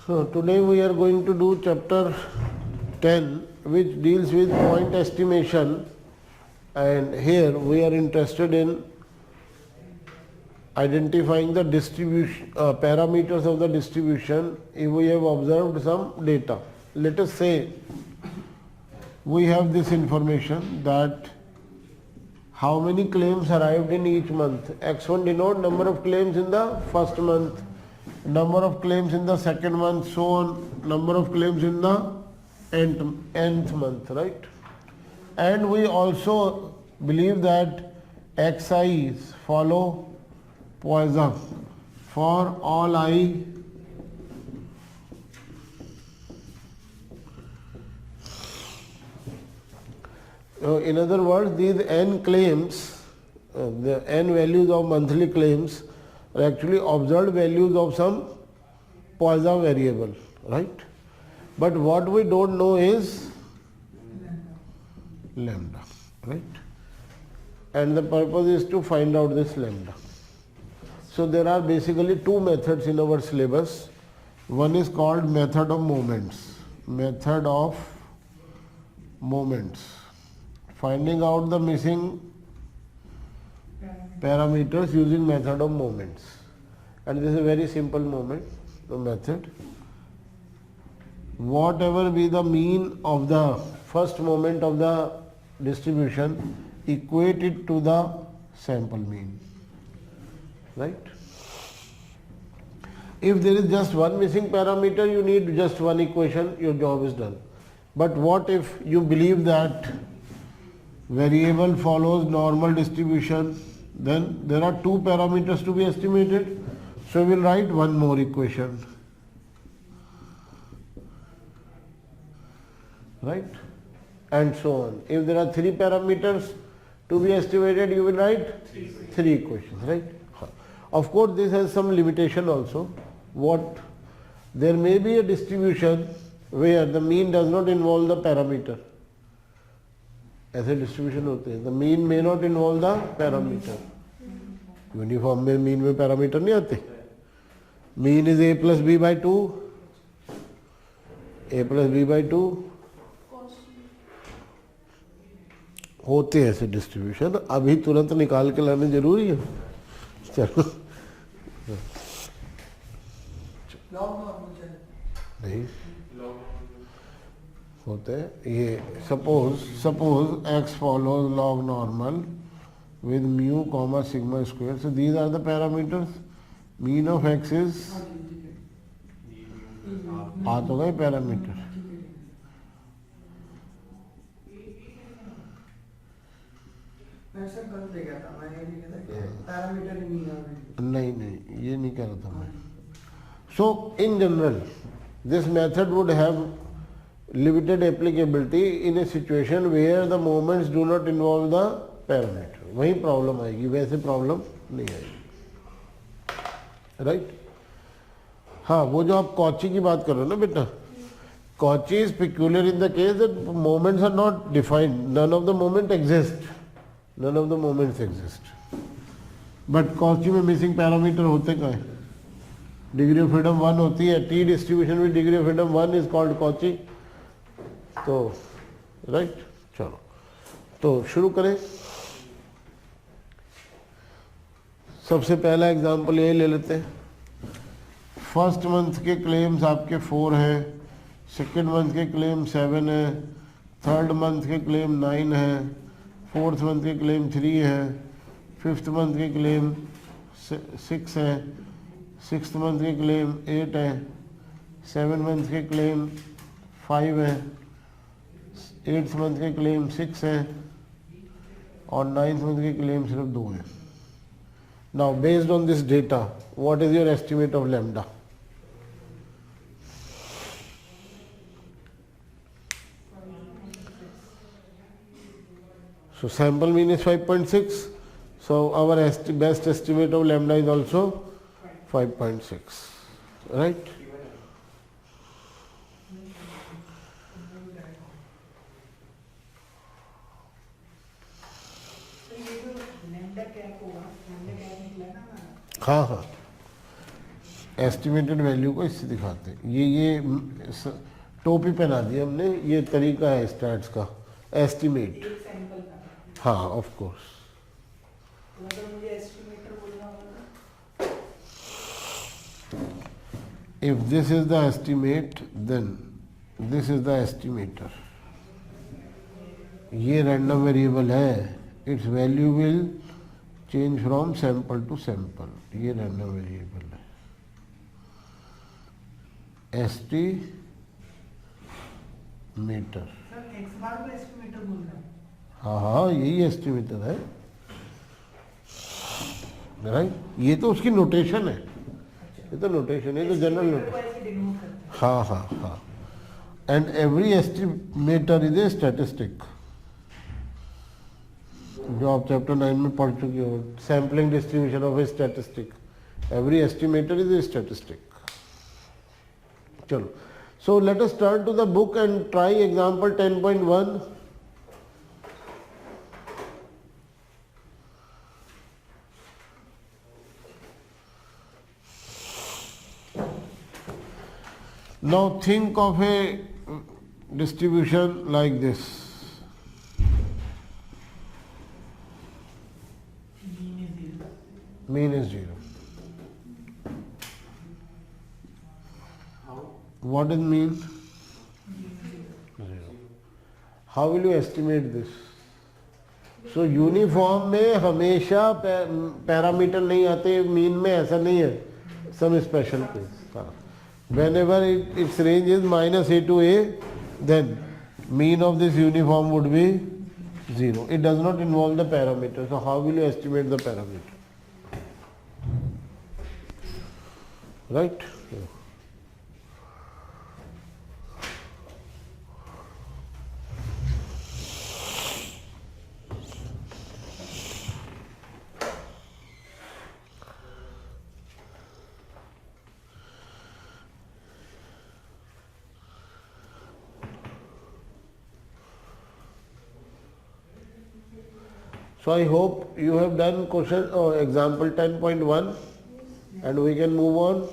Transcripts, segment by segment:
So today we are going to do chapter 10, which deals with point estimation, and here we are interested in identifying the distribution parameters of the distribution if we have observed some data. Let us say we have this information that how many claims arrived in each month. X1 denote number of claims in the first month, number of claims in the second month, so on, number of claims in the nth month, right? And we also believe that xi's follow Poisson for all I in other words, these n claims, the n values of monthly claims are actually observed values of some Poisson variable, right? But what we don't know is lambda, right? And the purpose is to find out this lambda. So there are basically two methods in our syllabus. One is called method of moments. Method of moments. Finding out the missing parameters using method of moments. And this is a very simple method. Whatever be the mean of the first moment of the distribution, equate it to the sample mean. Right? If there is just one missing parameter, you need just one equation, your job is done. But what if you believe that variable follows normal distribution, then there are two parameters to be estimated. So we will write one more equation. Right? And so on. If there are three parameters to be estimated, you will write three equations, right? Of course, this has some limitation also. There may be a distribution where the mean does not involve the parameter. ऐसे distribution होते हैं, the mean may not involve the parameter. Uniform में mean में parameter नहीं आते. Mean is A plus B by two, A plus B by two. होते हैं ऐसे डिस्ट्रीब्यूशन. अभी तुरंत निकाल के लाने जरूरी है. चलो नहीं होते हैं ये. Suppose x follows log normal with mu comma sigma square. So these are the parameters. Mean of x is आ तो गए पैरामीटर. नहीं ये नहीं कह रहा था मैं. So in general this method would have limited applicability in a situation where the moments do not involve the parameter. वही प्रॉब्लम आएगी, वैसे प्रॉब्लम नहीं आएगी. राइट? हाँ, वो जो आप कॉची की बात कर रहे हो ना बेटा, Cauchy is peculiar in the case that moments are not defined. None of the moment exist. None of the moments exist. But Cauchy में मिसिंग पैरामीटर होते क्या है? डिग्री ऑफ फ्रीडम 1 होती है. टी डिस्ट्रीब्यूशन में degree of freedom 1 is called Cauchy. तो right, चलो तो शुरू करें. सबसे पहला एग्जांपल ये ले लेते हैं. फर्स्ट मंथ के क्लेम्स आपके 4 हैं, सेकेंड मंथ के क्लेम 7 है, थर्ड मंथ के क्लेम 9 है, फोर्थ मंथ के क्लेम 3 है, फिफ्थ मंथ के क्लेम 6 है, सिक्स्थ मंथ के क्लेम 8 है, सेवन मंथ के क्लेम 5 है, एट्थ मंथ के क्लेम 6 है और नाइन्थ मंथ के क्लेम सिर्फ 2 है. Now based on this data what is your estimate of lambda? So sample mean is 5.6. So our best estimate of lambda is also 5.6. Right? हाँ हाँ estimated value को इससे दिखाते हैं। ये टोपी पहना दी हमने, ये तरीका है स्टैट्स का, एस्टिमेट। एक सैंपल का हाँ ऑफ कोर्स। तो मतलब मुझे एस्टिमेटर बोलना होगा। If this is the estimate then this is the estimator. ये रैंडम वेरिएबल है, its value will change from sample to sample. ये रैंडम वेरिएबल है, एस्टिमेटर। सर एक्स बार को एस्टिमेटर बोलना है। हाँ हाँ यही एस्टिमेटर है, राइट। ये तो उसकी नोटेशन है, ये तो नोटेशन है, तो जनरल एस्टिमेटर को नोटेशन। ऐसे डिनोट करते हैं। हाँ हाँ हाँ। And every estimator is a statistic, जो आप चैप्टर 9 में पढ़ चुके हो, sampling distribution of a statistic. Every estimator is a statistic. चलो, so let us turn to the book and try example 10.1। Now think of a distribution like this. Mean is 0. What is mean? 0. How will you estimate this? So uniform में हमेशा parameter नहीं आते, mean में ऐसा नहीं है, some special case. हाँ. Whenever its range is -a to a, then mean of this uniform would be 0. It does not involve the parameter. So how will you estimate the parameter? Right? So I hope you have done question or example 10.1 and we can move on.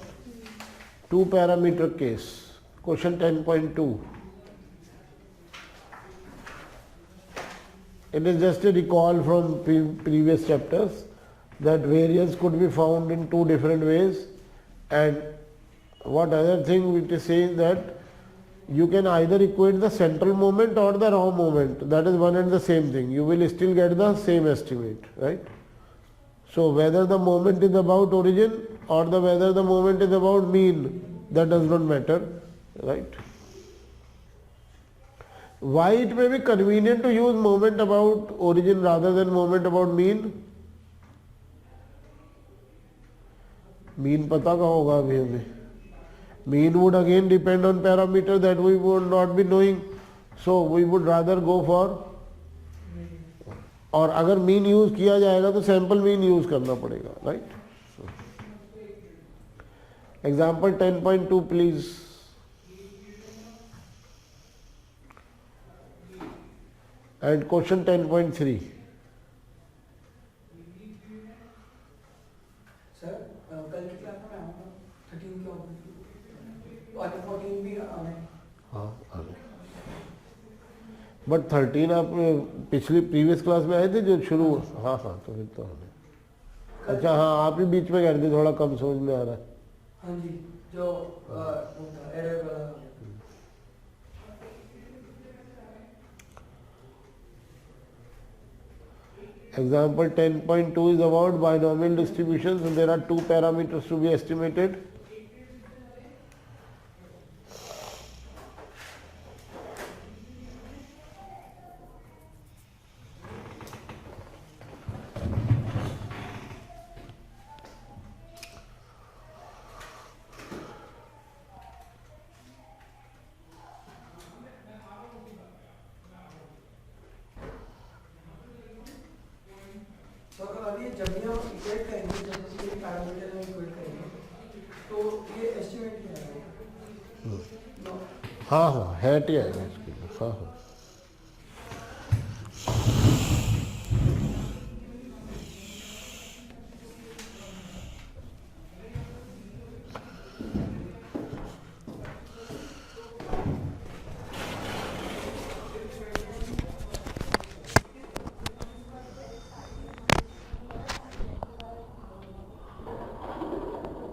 Two parameter case, question 10.2. It is just a recall from previous chapters that variance could be found in two different ways, and what other thing it is saying that you can either equate the central moment or the raw moment, that is one and the same thing, you will still get the same estimate, right? So whether the moment is about origin or whether the moment is about mean, that does not matter, right? Why it may be convenient to use moment about origin rather than moment about mean? Mean पता का होगा अभी हमें. Mean would again depend on parameter that we would not be knowing, so we would rather go for, और अगर mean use किया जाएगा तो सैंपल मीन यूज करना पड़ेगा, right? Example 10.2 please. And question 10.3. Sir कल की क्लास में आऊंगा 13 के और 14 भी आना है. हाँ आ गए. बट 13 आप पिछली प्रीवियस क्लास में आए थे जो शुरू. हाँ हाँ तो फिर तो हमें. अच्छा हाँ आप ही बीच में कर दी, थोड़ा कम समझ में आ रहा है. हाँ जी जो एरर वाला. Example 10.2 is about binomial distributions, and there are two parameters to be estimated. जब भी हम इक्वेट करेंगे, जब किसी भी पैरामीटर में इक्वेट करेंगे तो ये एस्टिमेट क्या है? हाँ हाँ हैट ही आएगा इसके लिए. हाँ हाँ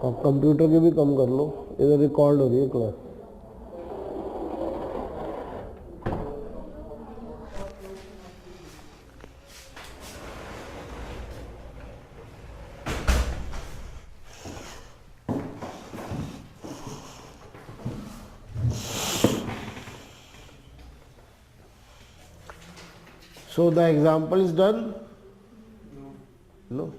आप कंप्यूटर के भी कम कर लो, इधर रिकॉर्ड हो रही है class. So the example is done? No.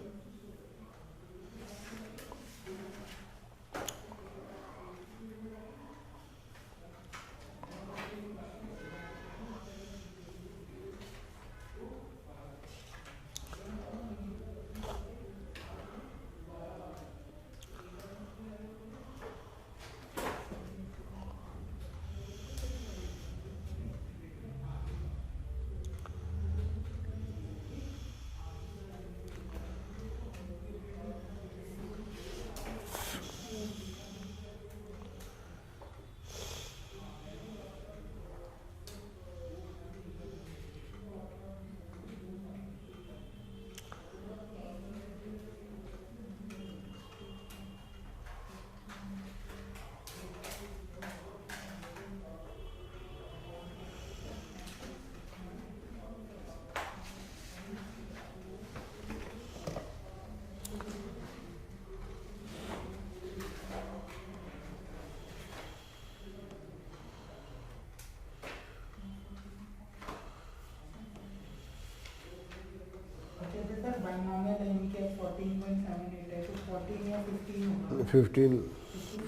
Binomial इनके 14.78 है, तो 14 या 15 होगा। 15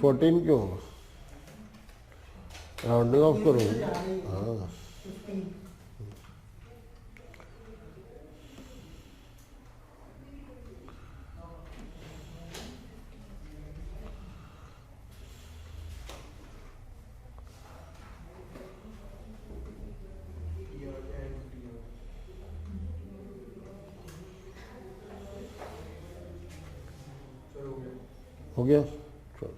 14 क्यों होगा? राउंडिंग ऑफ करो। हाँ 15 हो गया। चलो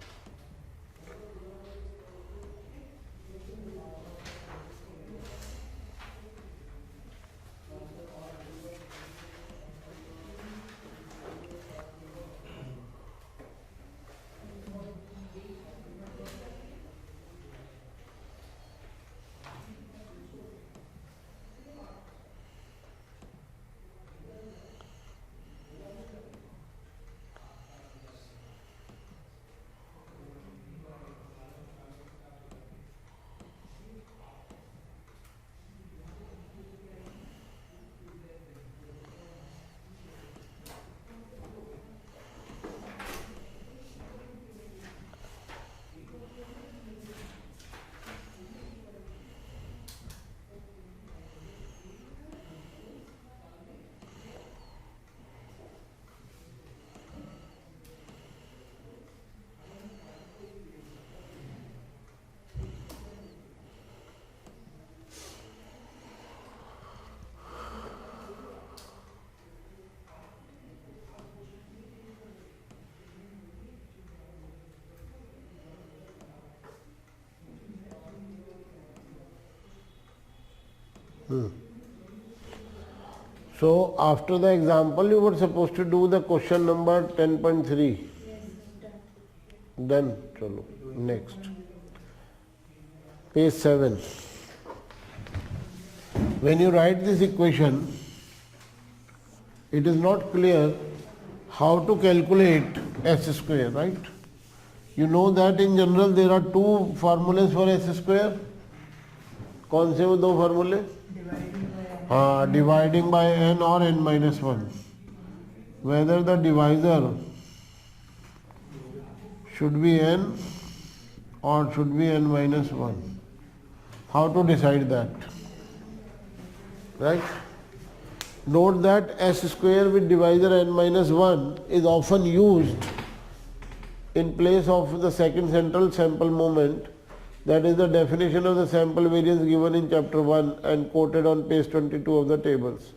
So after the example you were supposed to do the question number 10.3. Done. Chalo. Next. Page 7. When you write this equation, it is not clear how to calculate s square, right? You know that in general there are two formulas for s square. कौन से वो दो फॉर्मूले? हाँ, dividing by n और n minus 1. Whether the divisor should be n or should be n minus 1. How to decide that? Right? Note that s square with divisor n minus 1 is often used in place of the second central sample moment. That is the definition of the sample variance given in chapter 1 and quoted on page 22 of the tables.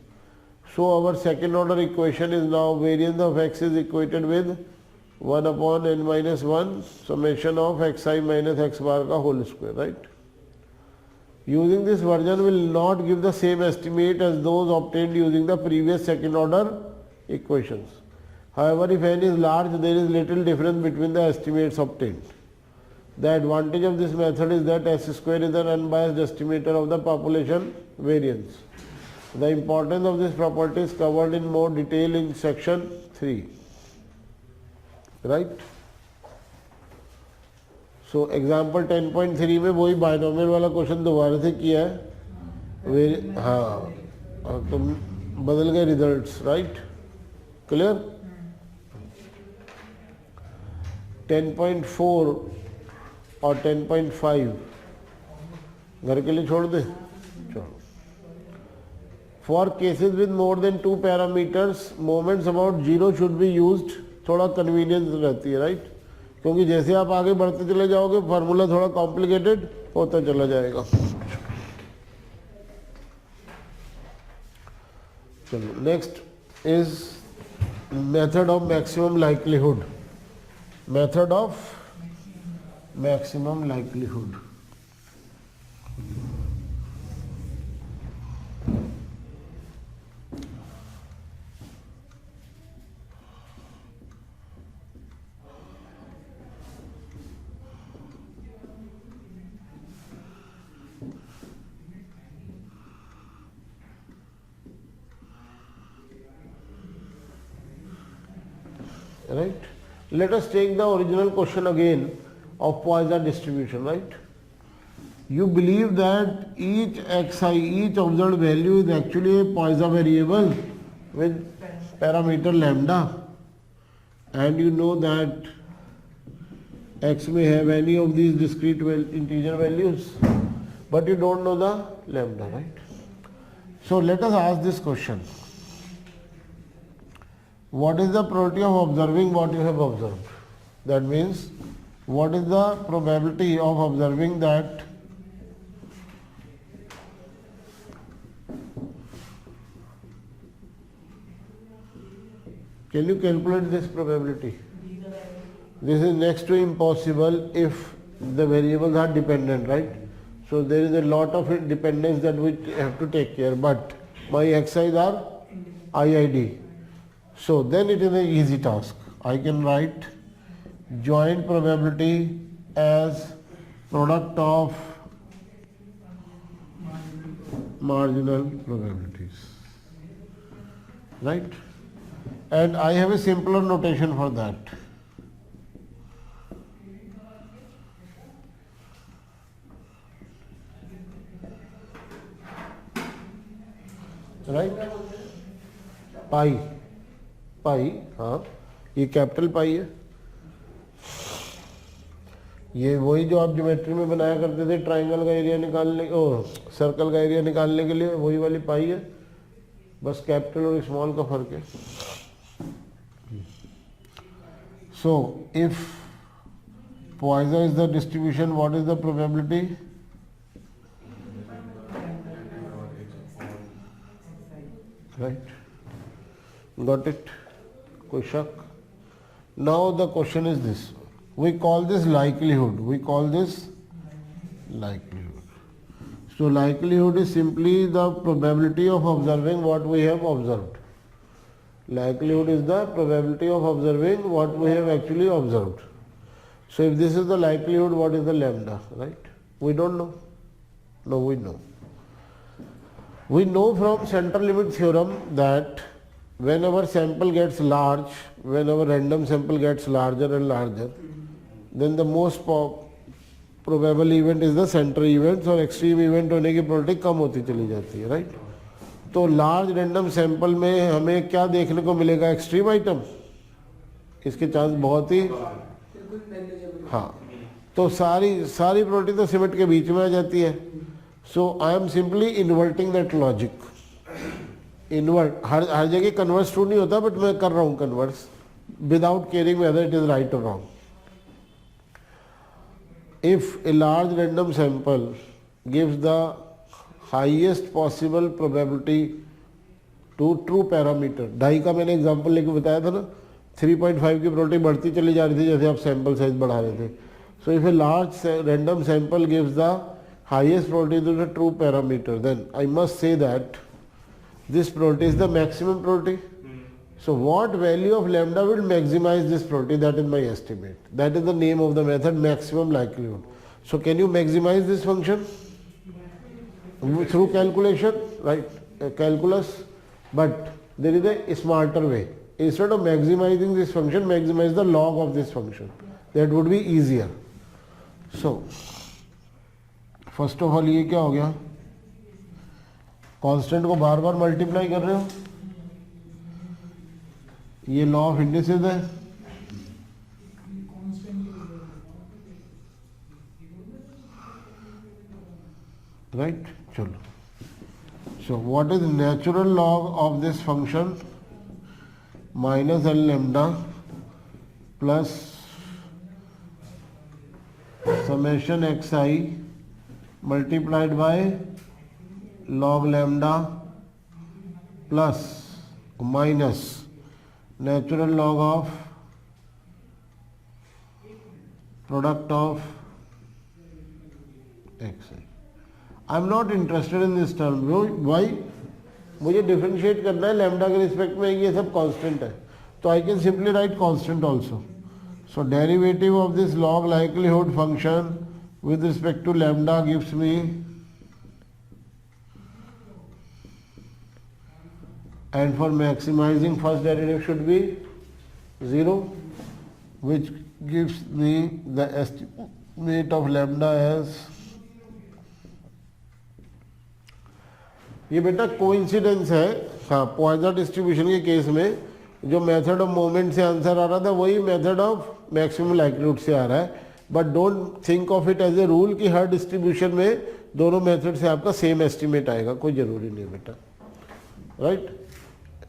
So our second order equation is now variance of x is equated with 1 upon n minus 1 summation of xi minus x bar ka whole square, right? Using this version will not give the same estimate as those obtained using the previous second order equations. However, if n is large, there is little difference between the estimates obtained. The advantage of this method is that S square is an unbiased estimator of the population variance. The importance of this property is covered in more detail in section 3. Right? So example 10.3 में वही binomial वाला question दोबारा से किया है. हाँ, तो बदल गए रिजल्ट्स. राइट? क्लियर? 10.4 और 10.5 घर के लिए छोड़ दे. चलो. For cases with more than 2 parameters, moments about 0 should be used. थोड़ा कन्वीनियंस रहती है. राइट? क्योंकि जैसे आप आगे बढ़ते चले जाओगे फार्मूला थोड़ा कॉम्प्लिकेटेड होता चला जाएगा. चलो, next is method of maximum likelihood. Method of maximum likelihood. Right? Let us take the original question again of Poisson distribution. Right? You believe that each xi, each observed value is actually a Poisson variable with parameter lambda, and you know that x may have any of these discrete integer values, but you don't know the lambda. Right? So let us ask this question. What is the probability of observing what you have observed? That means, what is the probability of observing that can you calculate this probability? This is next to impossible if the variables are dependent, right? So there is a lot of dependence that we have to take care, but my xi's are IID. So then it is an easy task. I can write joint probability as product of marginal probabilities. Right? And I have a simpler notation for that. Right? Pi. पाई, हाँ, ये capital पाई है. ये वही जो आप geometry में बनाया करते थे ट्राइंगल का एरिया निकालने, सर्कल का एरिया निकालने के लिए, वही वाली पाई है, बस कैपिटल और स्मॉल का फर्क है. So if Poisson is the distribution, what is the probability? Right? Got it? कोई शक? Now the question is this. We call this likelihood. We call this likelihood. So likelihood is simply the probability of observing what we have observed. Likelihood is the probability of observing what we have actually observed. So if this is the likelihood, what is the lambda, right? We don't know. No, we know. We know from central limit theorem that when our sample gets large, when our random sample gets larger and larger, then the most probable event is the central events और extreme event होने की probability कम होती चली जाती है, right? तो large random sample में हमें क्या देखने को मिलेगा? extreme item. इसके चांस बहुत ही, हाँ, तो सारी probability तो सिमट के बीच में आ जाती है. So I am simply inverting that logic. Invert, हर जगह converse true नहीं होता, but मैं कर रहा हूँ converse without caring whether it is right or wrong. If a large random sample gives the highest possible probability to true parameter, ढाई का मैंने एग्जांपल लेके बताया था ना, 3.5 की probability बढ़ती चली जा रही थी जैसे आप sample size बढ़ा रहे थे. So if a large random sample gives the highest probability to the true parameter, then I must say that this probability is the maximum probability. So what value of lambda will maximize this probability? That is my estimate. That is the name of the method, maximum likelihood. So can you maximize this function? Through calculation, right? Calculus. But there is a smarter way. Instead of maximizing this function, maximize the log of this function. That would be easier. So, first of all ये क्या हो गया? Constant को बार बार multiply कर रहे हो, ये law of indices है, राइट? चलो, so what is natural log of this function? Minus L lambda plus summation x I multiplied by log lambda plus minus natural log of product of x. I am not interested in this term. Why? मुझे differentiate करना है lambda के respect में, ये सब constant है, तो I can simply write constant also. So derivative of this log likelihood function with respect to lambda gives me and for maximizing first derivative should be 0, which gives me the estimate of lambda as, ये बेटा coincidence है. हाँ, Poisson distribution के case में जो method of moment से answer आ रहा था वही मेथड ऑफ मैक्सिमम लाइक्लीहुड से आ रहा है. But don't think of it as a rule कि हर डिस्ट्रीब्यूशन में दोनों मेथड से आपका सेम एस्टिमेट आएगा, कोई जरूरी नहीं बेटा, right?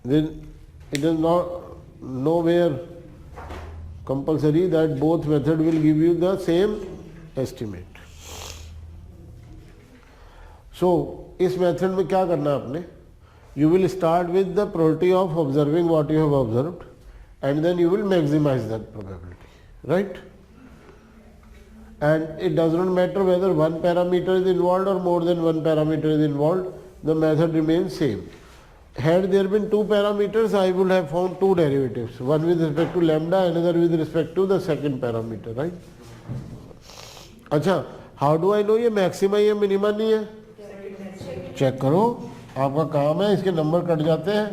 Then it is not nowhere compulsory that both method will give you the same estimate. So इस मेथड में क्या करना है आपने? You will start with the probability of observing what you have observed and then you will maximize that probability, right? And it does not matter whether one parameter is involved or more than one parameter is involved, the method remains same. Had there been two parameters, I would have found two derivatives, one with respect to lambda, another with respect to the second parameter, right? अच्छा, how do I know ये maxima या minima नहीं है? Check करो, आपका काम है, इसके नंबर कट जाते हैं.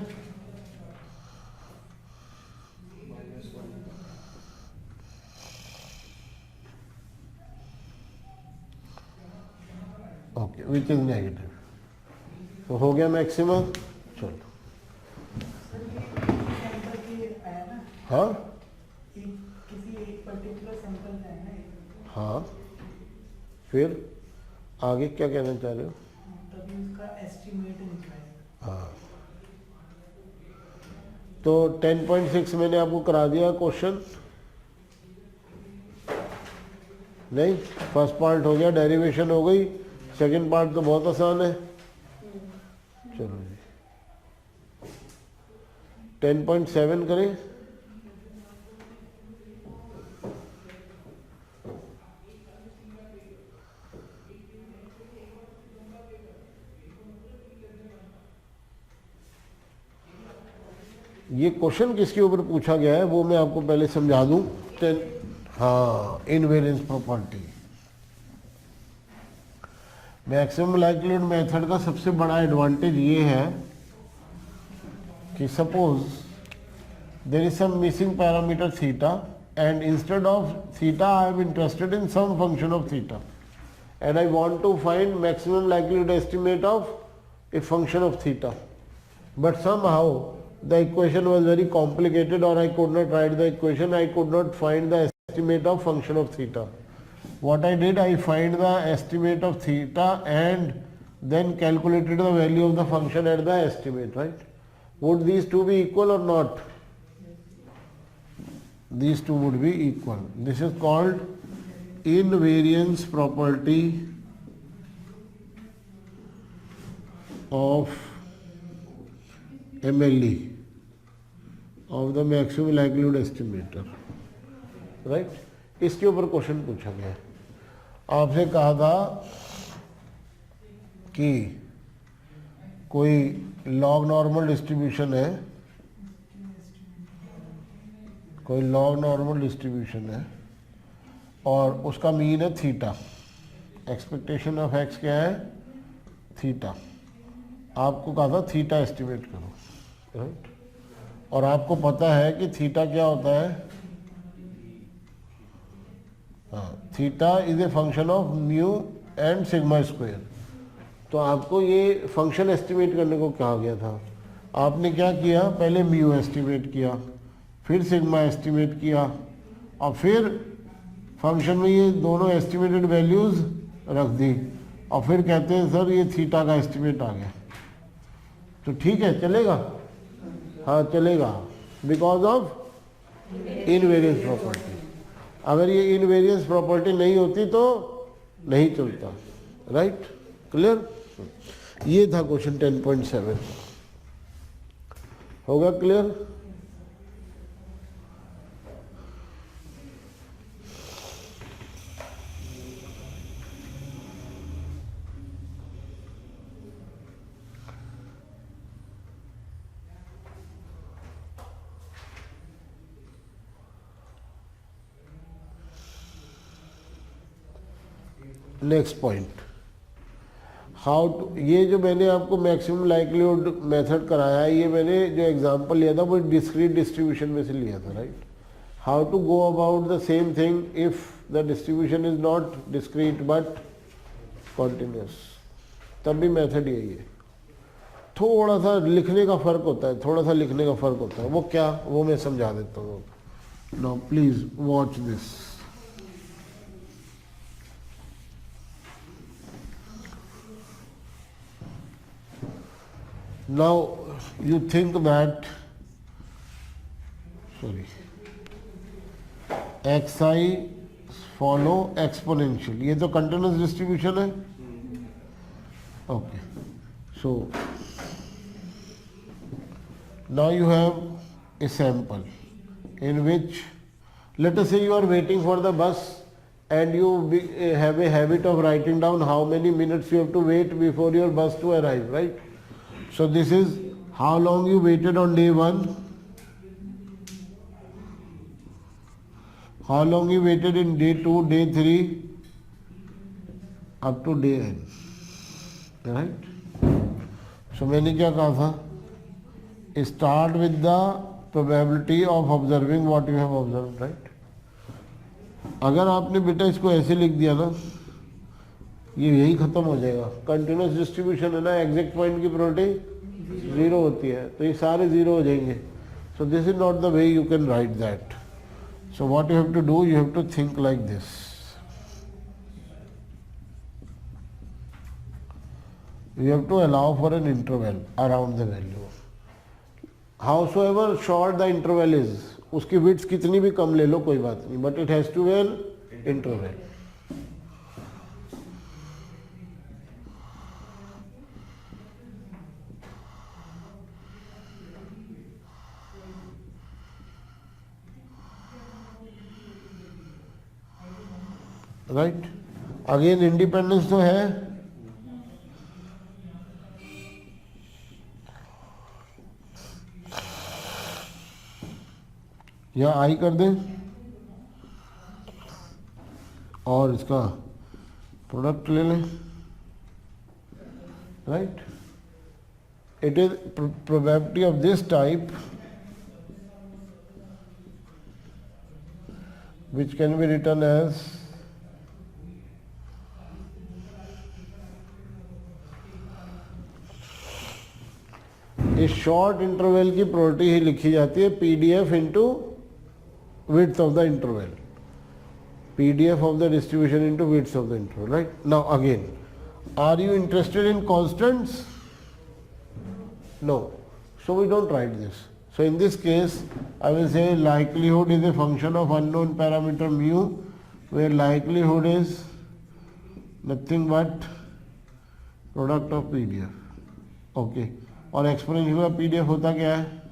Okay, which is negative. तो हो गया मैक्सिमा. चलो, हाँ हाँ, फिर आगे क्या कहना चाह रहे हो? हाँ, तो 10.6 मैंने आपको करा दिया क्वेश्चन. नहीं, फर्स्ट पार्ट हो गया, डेरिवेशन हो गई, सेकंड पार्ट तो बहुत आसान है. चलो जी, 10.7 करें. ये क्वेश्चन किसके ऊपर पूछा गया है वो मैं आपको पहले समझा दूं. हाँ, invariance property. Maximum likelihood method का सबसे बड़ा एडवांटेज ये है कि suppose there is some missing parameter theta and instead of theta I am interested in some function of theta and I want to find maximum likelihood estimate of a function of theta, but somehow the equation was very complicated or I could not write the equation, I could not find the estimate of function of theta. What I did, I find the estimate of theta and then calculated the value of the function at the estimate, right? Would these two be equal or not? These two would be equal. This is called invariance property of MLE, of the maximum likelihood estimator, right? इसके ऊपर question पूछा गया है. आपसे कहा था कि कोई लॉग नॉर्मल डिस्ट्रीब्यूशन है कोई लॉ नॉर्मल डिस्ट्रीब्यूशन है और उसका मीन है थीटा, एक्सपेक्टेशन ऑफ एक्स क्या है, थीटा। आपको कहा था थीटा एस्टिमेट करो, राइट? और आपको पता है कि थीटा क्या होता है, हाँ, theta is a function of mu and sigma square. तो आपको ये फंक्शन एस्टिमेट करने को कहा गया था, आपने क्या किया, पहले म्यू एस्टिमेट किया, फिर सिग्मा एस्टिमेट किया, और फिर फंक्शन में ये दोनों एस्टिमेटेड वैल्यूज रख दी, और फिर कहते हैं सर ये थीटा का एस्टिमेट आ गया। तो ठीक है, चलेगा, हाँ चलेगा, बिकॉज ऑफ इनवेरियंस प्रॉपर्टी। अगर ये इनवेरियंस प्रॉपर्टी नहीं होती तो नहीं चलता, राइट? क्लियर? ये था क्वेश्चन 10.7, होगा clear? Next point, how to, ये जो मैंने आपको मैक्सिमम लाइक्लीहुड मेथड कराया है, ये मैंने जो एग्जांपल लिया था वो डिस्क्रीट डिस्ट्रीब्यूशन में से लिया था, right? How to go about the same thing if the distribution is not discrete but continuous, तब भी मेथड यही है। थोड़ा सा लिखने का फर्क होता है, थोड़ा सा लिखने का फर्क होता है, वो क्या, वो मैं समझा देता हूँ। Now please watch this. Now you think that, sorry, xi follow exponential, ये तो continuous distribution है, okay, so now you have a sample in which, let us say you are waiting for the bus and you have a habit of writing down how many minutes you have to wait before your bus to arrive, right? So this is how long you waited on day 1, how long you waited in day 2, day 3, up to day n, right? So मैंने क्या कहा था, start with the probability of observing what you have observed, right? अगर आपने बेटा इसको ऐसे लिख दिया ना, ये यही खत्म हो जाएगा। कंटिन्यूस डिस्ट्रीब्यूशन है ना, एग्जैक्ट पॉइंट की प्रोबेबिलिटी 0 होती है, तो ये सारे 0 हो जाएंगे। So this is not the way you can write that. So what you have to do, you have to think like this. You have to allow for an interval around the value. Howsoever short the interval is, उसकी width कितनी भी कम ले लो कोई बात नहीं, but it has to be an interval. Right? Again independence तो है, या आई कर दें और इसका प्रोडक्ट ले लें, right? It is probability of this type which can be written as इस शॉर्ट इंटरवल की प्रोबेबिलिटी ही लिखी जाती है PDF into width of the interval, PDF of the distribution into width of the interval, right? Now again, are you interested in constants? No, so we don't write this. So in this case I will say likelihood is a function of unknown parameter mu, where likelihood is nothing but product of PDF. Okay, और exponential का PDF होता क्या है,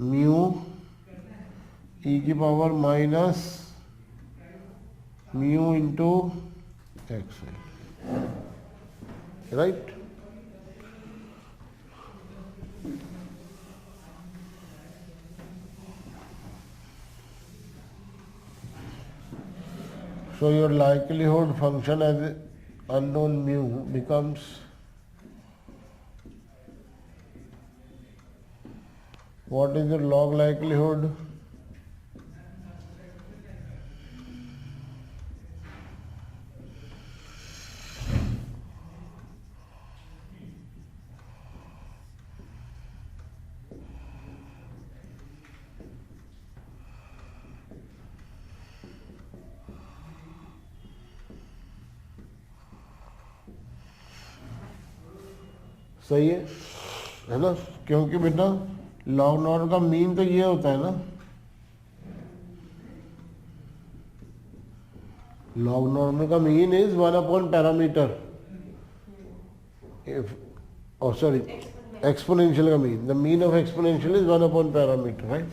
mu E की power minus mu into x, right? So your likelihood function as unknown mu becomes what is your log likelihood? सही है ना? क्योंकि बेटा लॉग नॉर्म का मीन तो ये होता है ना, लॉग नॉर्म का mean is 1 upon parameter, sorry exponential का mean, the mean of exponential is 1 upon parameter, right?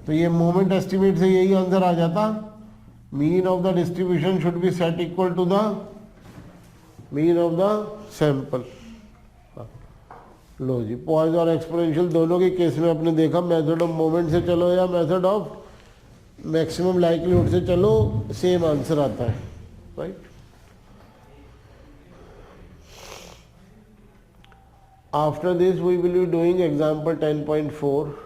तो ये मोमेंट एस्टिमेट से यही आंसर आ जाता, mean of the distribution should be set equal to the mean of the sample. लो जी, Poisson और एक्सपोनेंशियल दोनों के केस में आपने देखा, मेथड ऑफ मोमेंट से चलो या मेथड ऑफ मैक्सिमम लाइक्लीहुड से चलो, सेम आंसर आता है, right? After this we will be doing example 10.4।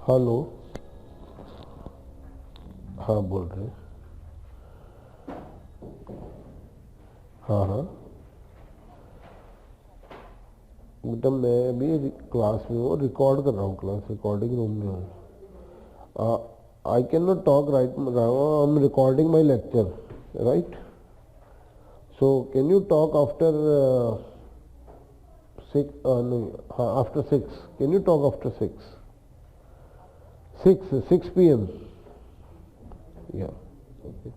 Hello, हाँ बोल रहे हैं, हाँ हाँ बेटा मैं अभी क्लास में हूँ, रिकॉर्ड कर रहा हूँ, क्लास रिकॉर्डिंग रूम में हूँ। I can not talk right now, I am recording my lecture, right? So can you talk after 6? नहीं, हाँ after 6, can you talk after 6 p.m. Yeah. Okay.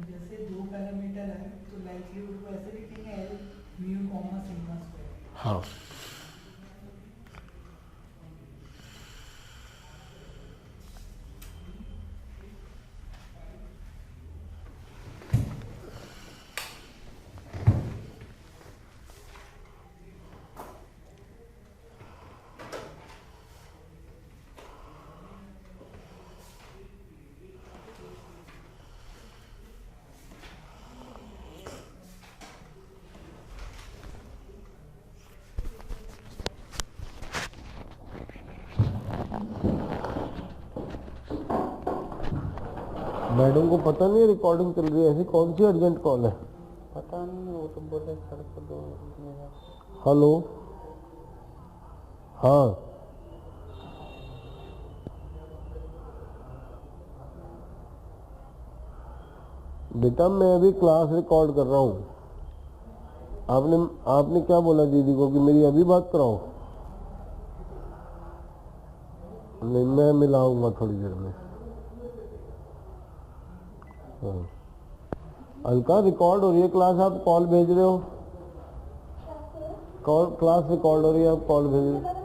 जैसे दो पैरामीटर है तो लाइक्लीहुड को ऐसे लिखेंगे L mu comma sigma square. हाँ मैडम को पता नहीं रिकॉर्डिंग चल रही है, ऐसी कौन सी अर्जेंट कॉल है? पता नहीं, वो तो बोले सर को दो। हेलो, हाँ बेटा मैं अभी क्लास रिकॉर्ड कर रहा हूँ। आपने क्या बोला दीदी को कि मेरी अभी बात कराओ? नहीं, मैं मिलाऊंगा थोड़ी देर में। हाँ। अलका रिकॉर्ड हो रही है क्लास, आप कॉल भेज रहे हो? कॉल क्लास रिकॉर्ड हो रही है, आप कॉल भेज रहे हो?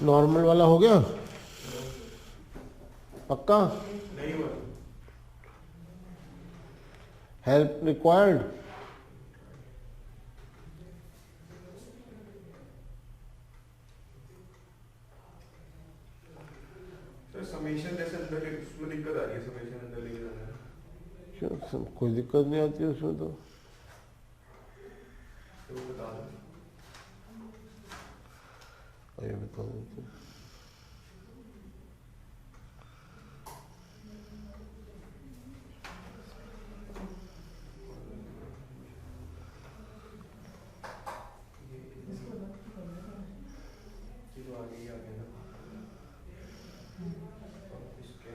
नॉर्मल वाला हो गया पक्का? नहीं हुआ। Help required? सर समेशन जैसे अंदर उसमें दिक्कत आ रही है, समेशन अंदर लेके जाना है। क्यों, कोई दिक्कत नहीं आती उसमें तो वो बता दो। ये बता देते हैं। ये तो आगे ही आ गया ना। इसके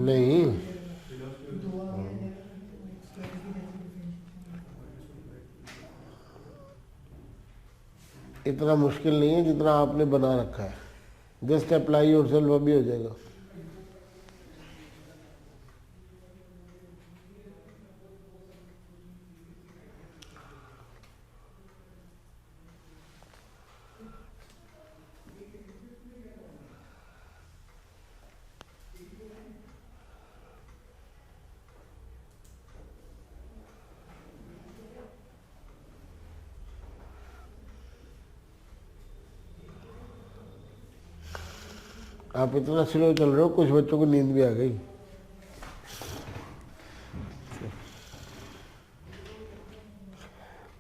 नहीं इतना मुश्किल नहीं है जितना आपने बना रखा है। जस्ट अप्लाई योरसेल्फ, अभी हो जाएगा। आप इतना स्लो चल रहे हो, कुछ बच्चों को नींद भी आ गई।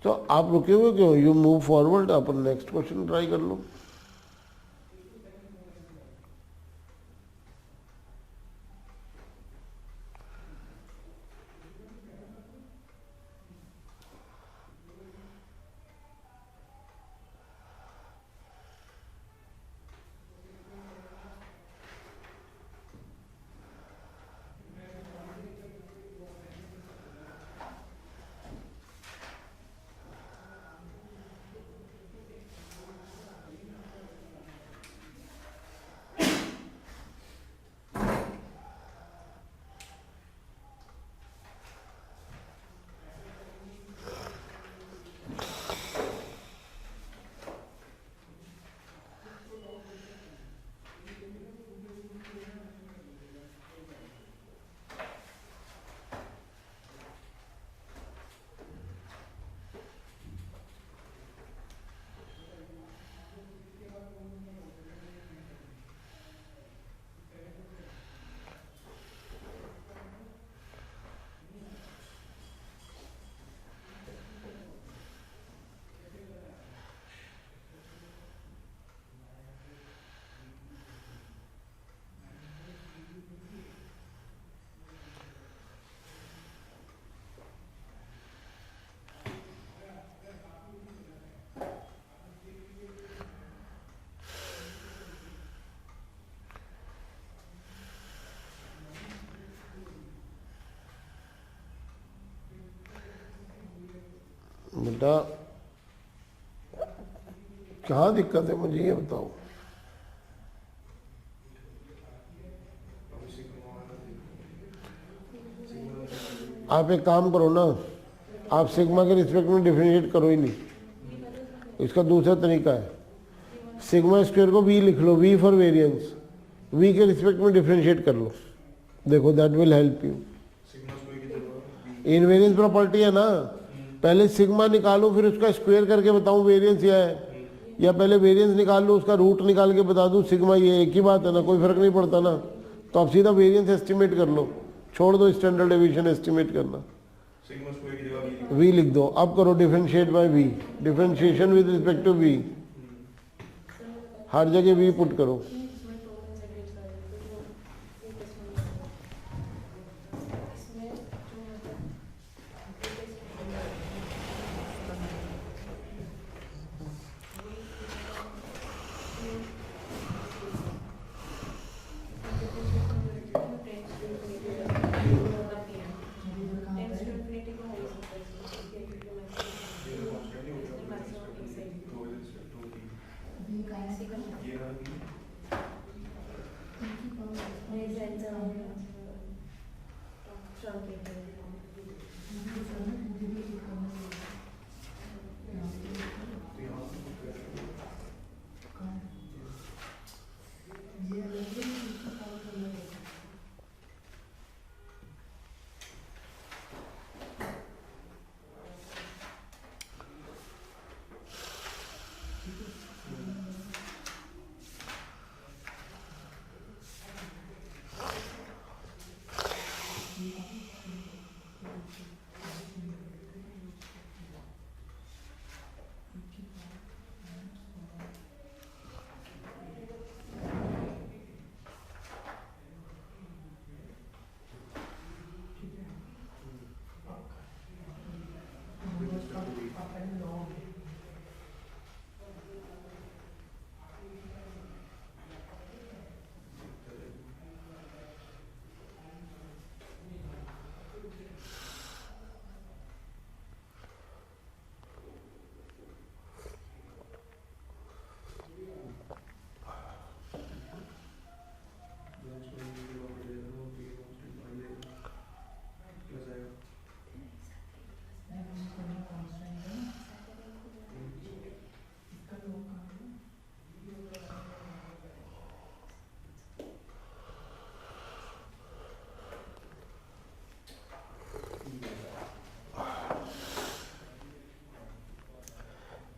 तो आप रुके हुए क्यों? You move forward, upon next question try कर लो। बेटा क्या दिक्कत है मुझे ये बताओ। आप एक काम करो ना, आप सिग्मा के रिस्पेक्ट में डिफरेंशिएट करो ही नहीं, इसका दूसरा तरीका है। सिग्मा स्क्वायर को वी लिख लो, वी फॉर वेरिएंस, वी के रिस्पेक्ट में डिफरेंशिएट कर लो, देखो that will help you. Invariance property है ना, पहले सिग्मा निकालो फिर उसका स्क्वायर करके बताऊं वेरिएंस क्या है, या पहले वेरिएंस निकाल लो उसका रूट निकाल के बता दूं सिग्मा, ये एक ही बात है ना, कोई फर्क नहीं पड़ता ना। तो आप सीधा वेरिएंस एस्टिमेट कर लो, छोड़ दो स्टैंडर्ड डेविएशन एस्टिमेट करना, वी लिख दो। अब करो differentiate by V, differentiation with respect to V, हर जगह वी पुट करो।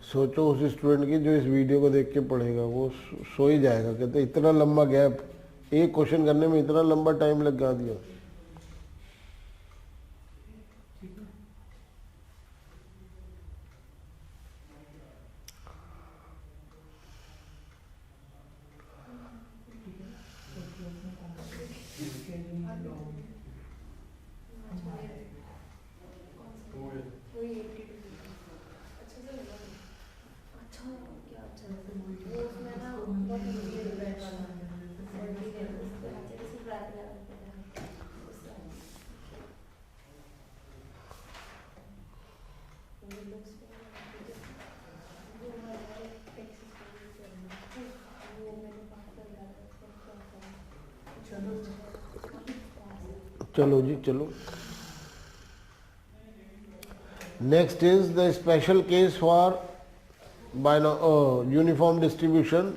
सोचो उस स्टूडेंट की जो इस वीडियो को देख के पढ़ेगा, वो सो ही जाएगा, कहते इतना लंबा गैप, एक क्वेश्चन करने में इतना लंबा टाइम लगा दिया। चलो जी चलो। Next is the special case for uniform distribution.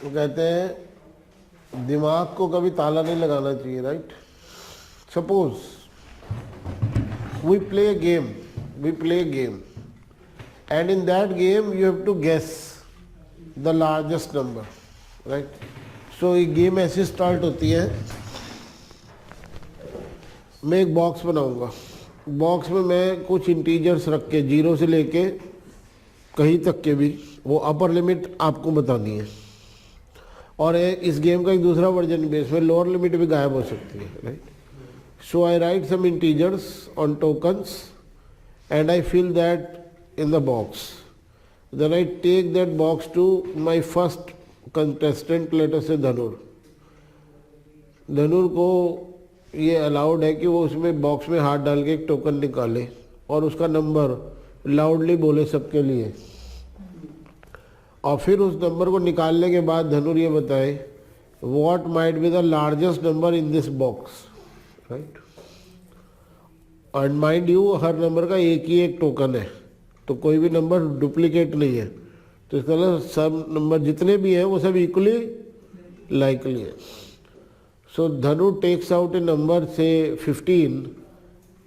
वो कहते हैं दिमाग को कभी ताला नहीं लगाना चाहिए, right. Suppose we play a game and in that game you have to guess the largest number, right। सो ये गेम ऐसे स्टार्ट होती है, मैं एक बॉक्स बनाऊंगा, बॉक्स में मैं कुछ इंटीजर्स रख के 0 से लेके कहीं तक के भी वो अपर लिमिट आपको बतानी है। और इस गेम का एक दूसरा वर्जन भी, इसमें लोअर लिमिट भी गायब हो सकती है, right. So I write some integers on tokens and I fill that in the box, then I take that box to my first contestant, later से धनुर को ये अलाउड है कि वो उसमें बॉक्स में हाथ डाल के एक टोकन निकाले। और उसका नंबर लाउडली बोले सबके लिए, और फिर उस नंबर को निकालने के बाद धनुर ये बताए what might be the largest number in this box, right. And mind you her number का एक ही एक टोकन है, तो कोई भी नंबर डुप्लीकेट नहीं है, तो इसका मतलब सब नंबर जितने भी हैं वो सब इक्वली लाइकली है। सो धनु टेक्स आउट ए नंबर से 15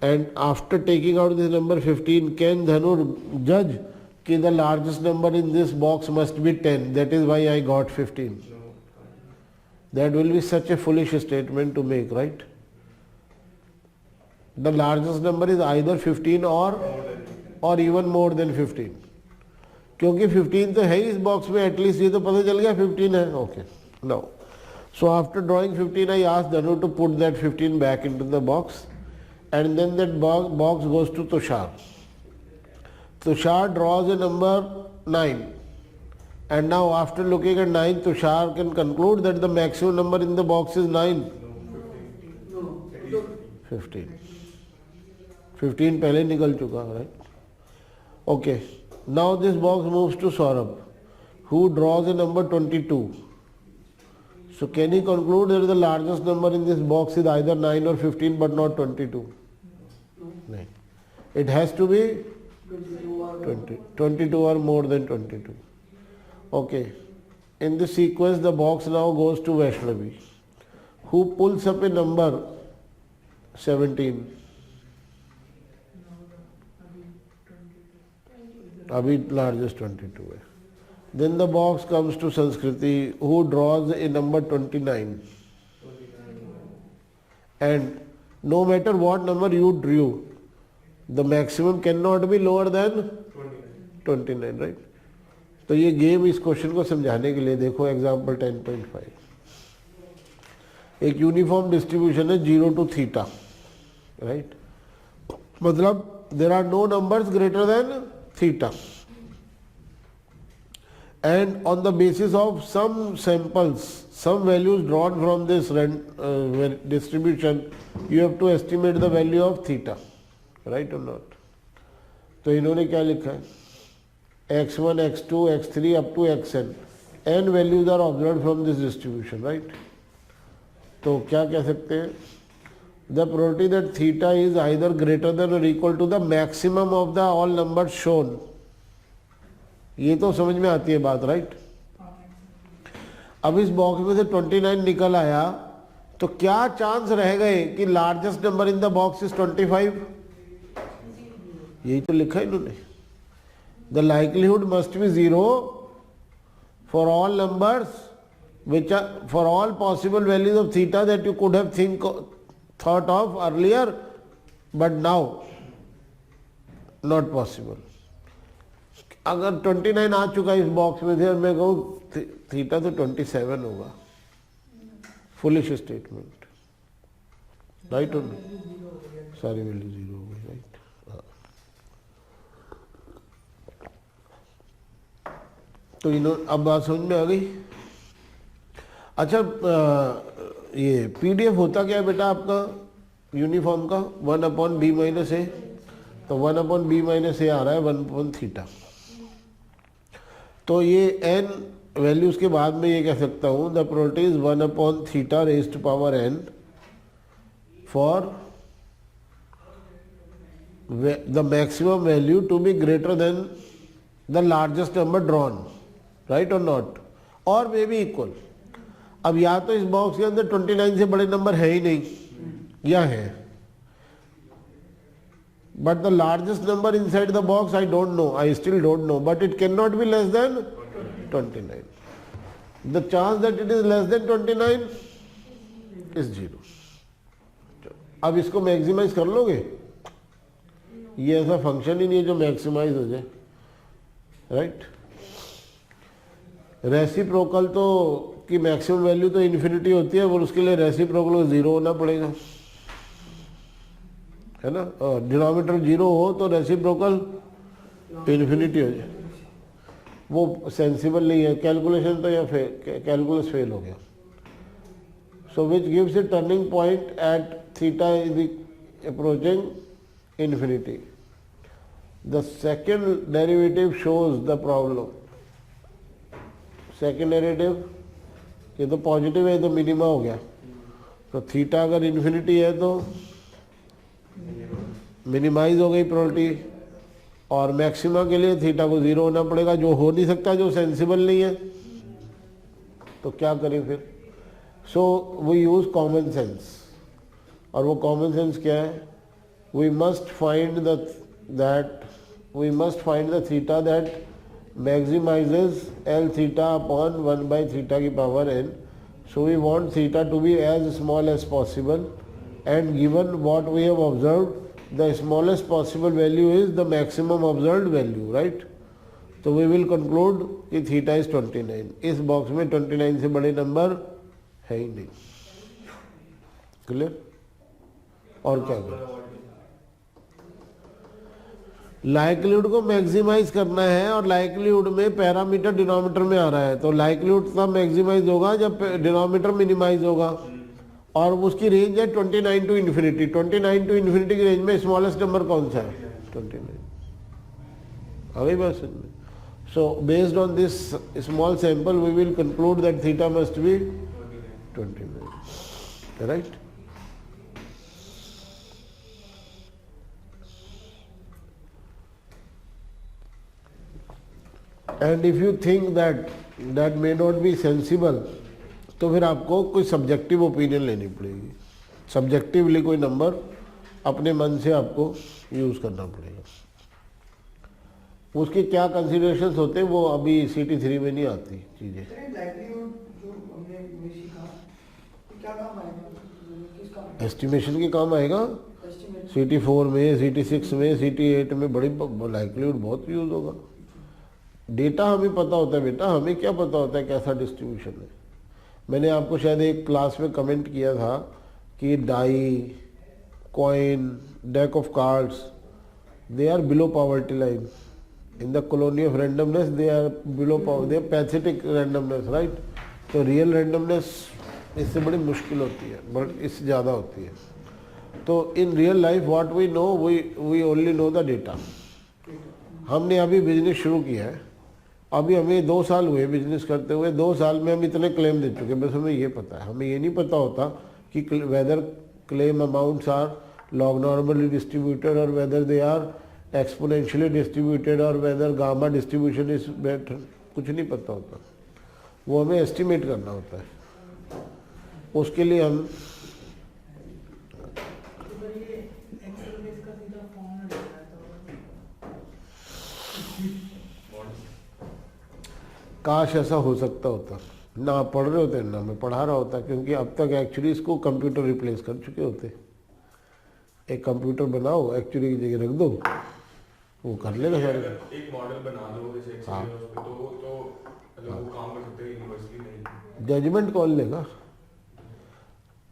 and after taking out this number 15, can Dhanu judge कि the largest number in this box must be 10, that is why I got 15? That will be such a foolish statement to make, right? The largest number is either 15 or even more than 15, क्योंकि 15 तो है इस box में, at least ये तो पता चल गया 15 है. Okay, now so after drawing 15 I asked Dhanu to put that 15 back into the box, and then that box goes to Tushar. Tushar draws a number 9, and now after looking at 9 Tushar can conclude that the maximum number in the box is 9. 15 पहले निकल चुका, right? Okay, now this box moves to Saurabh, who draws a number 22. So can he conclude that the largest number in this box is either 9 or 15 but not 22? No. It has to be 22 or more than 22. Okay. In this sequence the box now goes to Vaishnavi, who pulls up a number 17. Abhi largest 22 है. Then the box comes to Sanskriti, who draws a number 29. And no matter what number you drew, the maximum cannot be lower than 29, right? तो ये game इस question को समझाने के लिए देखो example 10.5. एक यूनिफॉर्म डिस्ट्रीब्यूशन है 0 to थीटा, राइट? मतलब there are no numbers greater than theta, and on the basis of some samples, some values drawn from this distribution, you have to estimate the value of theta, right or not? तो इन्होंने क्या लिखा है? x1, x2, x3 up to xn, n values are observed from this distribution, right? तो क्या कह सकते हैं? The probability that theta is either greater than or equal to the maximum of the all numbers shown. ये तो समझ में आती है बात, राइट? अब इस बॉक्स में से 29 निकल आया, तो क्या चांस रह गए कि largest number in the box is 25? यही तो लिखा है इन्होंने. The likelihood must be 0 for all numbers which are for all possible values of theta that you could have thought of earlier, but now not possible. अगर 29 आ चुका इस box में से और मैं कहूँ थीटा तो 27 होगा, फुलिश स्टेटमेंट, राइट? और सारी वैल्यू 0 हो गई, राइट? तो इन्होंने अब बात समझ में आ गई. अच्छा, ये पीडीएफ होता क्या है बेटा आपका यूनिफॉर्म का? 1/b - a, तो 1/b - a आ रहा है 1/θ. तो ये n वैल्यूज के बाद में ये कह सकता हूँ the probability is 1/θ raised to power n for the maximum value to be greater than the largest number drawn, right और नॉट? और मे बी इक्वल. अब या तो इस बॉक्स के अंदर 29 से बड़े नंबर है ही नहीं, या है, but the largest number inside the box I don't know, I still don't know, but it can not be less than 29. The chance that it is less than 29 is 0. अब इसको मैक्सिमाइज कर लोगे? ये ऐसा फंक्शन ही नहीं है जो maximise हो जाए, राइट? रेसिप्रोकल तो की मैक्सिमम वैल्यू तो इन्फिनिटी होती है, और उसके लिए रेसिप्रोकल को 0 होना पड़ेगा, है ना? डिनोमिनेटर 0 हो तो रेसिप्रोकल इन्फिनिटी हो जाए. वो सेंसिबल नहीं है. कैलकुलेशन तो या कैलकुलस फेल हो गया. So which gives a turning point at theta is approaching infinity. The second derivative shows the problem. Second derivative ये तो पॉजिटिव है तो मिनिमा हो गया. तो थीटा अगर इन्फिनिटी है तो मिनिमाइज हो गई प्रोबेबिलिटी. और मैक्सिमा के लिए थीटा को जीरो होना पड़ेगा, जो हो नहीं सकता, जो सेंसिबल नहीं है. तो क्या करें फिर? So we use common sense. और वो कॉमन सेंस क्या है? We must find the theta that maximizes L theta upon 1 by theta की power n. So we want theta to be as small as possible, and given what we have observed, the smallest possible value is the maximum observed value, right? तो we will conclude कि theta is 29. इस box में 29 से बड़े number है ही नहीं. Clear? और क्या करें? लाइक्लीहुड को मैक्सिमाइज करना है, और लाइक्लीहुड में पैरामीटर डिनोमिनेटर में आ रहा है. तो लाइक्लीहुड तब मैक्सिमाइज होगा जब डिनोमिनेटर मिनिमाइज होगा. और उसकी रेंज है 29 टू इन्फिनिटी. 29 टू इन्फिनिटी की रेंज में स्मॉलेस्ट नंबर कौन सा है? 29. अभी बस. So based on this small sample we will conclude that theta must be 29. Right? And if you think that may not be sensible, तो फिर आपको कोई सब्जेक्टिव ओपिनियन लेनी पड़ेगी. सब्जेक्टिवली कोई नंबर अपने मन से आपको यूज करना पड़ेगा. उसके क्या कंसिडरेशंस होते हैं वो अभी CT 3 में नहीं आती चीजें. एस्टिमेशन के काम आएगा. CT 4 में, CT 6 में, CT 8 में बड़ी लाइक्लीहुड बहुत यूज होगा. डेटा हमें पता होता है बेटा, हमें क्या पता होता है कैसा डिस्ट्रीब्यूशन है. मैंने आपको शायद एक क्लास में कमेंट किया था कि die, coin, deck of cards, they are below poverty line. In the colony of randomness they are below poverty, they are pathetic randomness, right. तो रियल रैंडमनेस इससे बड़ी मुश्किल होती है, बट इससे ज़्यादा होती है. तो in real life what we know, we only know the data. हमने अभी बिजनेस शुरू किया है, अभी हमें 2 साल हुए बिजनेस करते हुए. 2 साल में हम इतने क्लेम दे चुके, बस हमें ये पता है. हमें ये नहीं पता होता कि whether claim amounts are log normally distributed और whether they are exponentially distributed और whether gamma distribution is better. कुछ नहीं पता होता, वो हमें एस्टिमेट करना होता है. उसके लिए हम काश ऐसा हो सकता होता. ना आप पढ़ रहे होते ना मैं पढ़ा रहा होता, क्योंकि अब तक एक्चुअली इसको कंप्यूटर रिप्लेस कर चुके होते. एक कंप्यूटर बनाओ, एक्चुअली की जगह रख दो, वो कर लेगा सारे. एक मॉडल बना दो जैसे एक्सेल हाँ. तो मतलब वो काम कर सकते हैं यूनिवर्सली. नहीं जजमेंट कौन लेगा?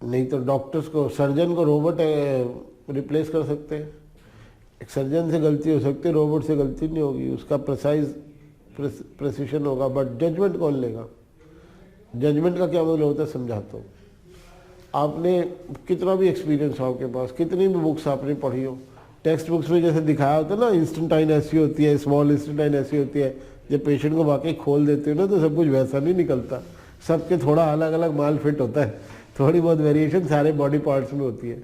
नहीं तो डॉक्टर्स को, सर्जन को रोबोट रिप्लेस कर सकते हैं. एक सर्जन से गलती हो सकती है, रोबोट से गलती नहीं होगी, उसका प्रेसिशन होगा. बट जजमेंट कौन लेगा? जजमेंट का क्या मतलब होता है समझाता हूँ. आपने कितना भी एक्सपीरियंस हो आपके पास, कितनी भी बुक्स आपने पढ़ी हो, टेक्स्ट बुक्स में जैसे दिखाया होता है ना, इंस्टेंटाइन ऐसी होती है, स्मॉल इंस्टेंटाइन ऐसी होती है. जब पेशेंट को वाकई खोल देते हो ना तो सब कुछ वैसा नहीं निकलता. सबके थोड़ा अलग अलग माल फिट होता है, थोड़ी बहुत वेरिएशन सारे बॉडी पार्ट्स में होती है.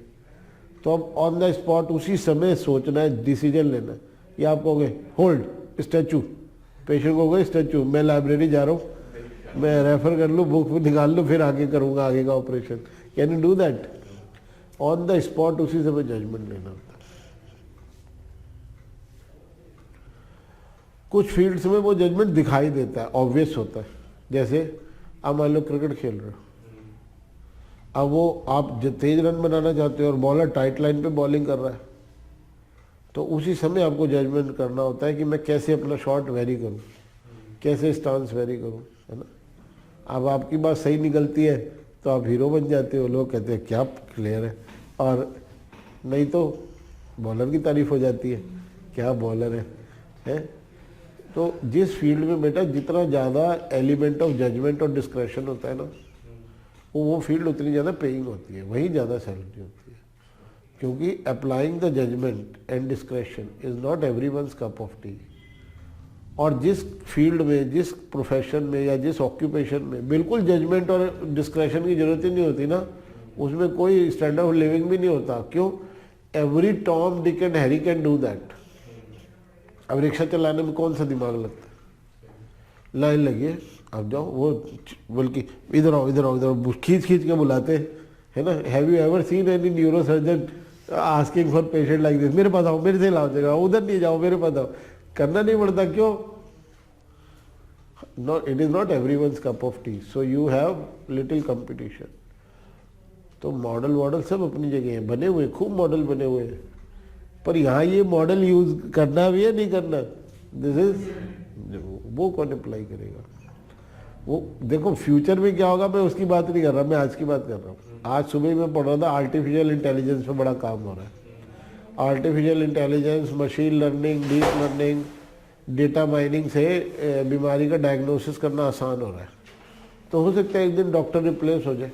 तो अब ऑन द स्पॉट उसी समय सोचना है, डिसीजन लेना है. या आप कहोगे होल्ड स्टैचू, पेशेंट को कहोगे स्टैचू, मैं लाइब्रेरी जा रहा हूँ, मैं रेफर कर लूँ, बुक निकाल लूँ, फिर आगे करूँगा आगे का operation. Can you do that? On the spot उसी समय जजमेंट लेना होता है. कुछ फील्ड्स में वो जजमेंट दिखाई देता है, ऑब्वियस होता है. जैसे आप मान लो क्रिकेट खेल रहे हो, अब वो आप तेज रन बनाना चाहते हो और बॉलर टाइट लाइन पे बॉलिंग कर रहा है, तो उसी समय आपको जजमेंट करना होता है कि मैं कैसे अपना शॉट वेरी करूं, कैसे स्टांस वेरी करूं, है ना. अब आपकी बात सही निकलती है तो आप हीरो बन जाते हो, लोग कहते हैं क्या प्लेयर है, और नहीं तो बॉलर की तारीफ हो जाती है, क्या बॉलर है. तो जिस फील्ड में बेटा जितना ज़्यादा एलिमेंट ऑफ जजमेंट और डिस्क्रेशन होता है ना, वो फील्ड उतनी ज़्यादा पेइंग होती है, वही ज़्यादा सैलरी होती है. क्योंकि applying the judgement and discretion is not everyone's cup of tea. और जिस फील्ड में, जिस प्रोफेशन में या जिस ऑक्यूपेशन में बिल्कुल जजमेंट और डिस्क्रेशन की जरूरत ही नहीं होती ना, उसमें कोई स्टैंडर्ड ऑफ लिविंग भी नहीं होता। क्यों? Every Tom Dick and Harry can do that. अब रिक्शा चलाने में कौन सा दिमाग लगता है? लाइन लगी है, अब जाओ, वो बल्कि इधर आओ इधर आओ इधर आओ, खींच खींच के बुलाते है ना। Have you ever seen any neuro surgeon asking for patient like this, मेरे पास आओ, मेरे से लाओ जगह, उधर नहीं जाओ, मेरे पास आओ। करना नहीं पड़ता। क्यों? It is not everyone's cup of T, so you have little competition. तो मॉडल सब अपनी जगह हैं, बने हुए, खूब मॉडल बने हुए हैं, पर यहाँ ये मॉडल यूज करना भी है नहीं करना, दिस इज वो कौन अप्लाई करेगा? वो देखो फ्यूचर में क्या होगा, मैं उसकी बात नहीं कर रहा, मैं आज की बात कर रहा हूँ। आज सुबह मैं पढ़ रहा था आर्टिफिशियल इंटेलिजेंस पे बड़ा काम हो रहा है। Artificial intelligence, machine learning, deep learning, data mining से बीमारी का डायग्नोसिस करना आसान हो रहा है। तो हो सकता है एक दिन डॉक्टर रिप्लेस हो जाए,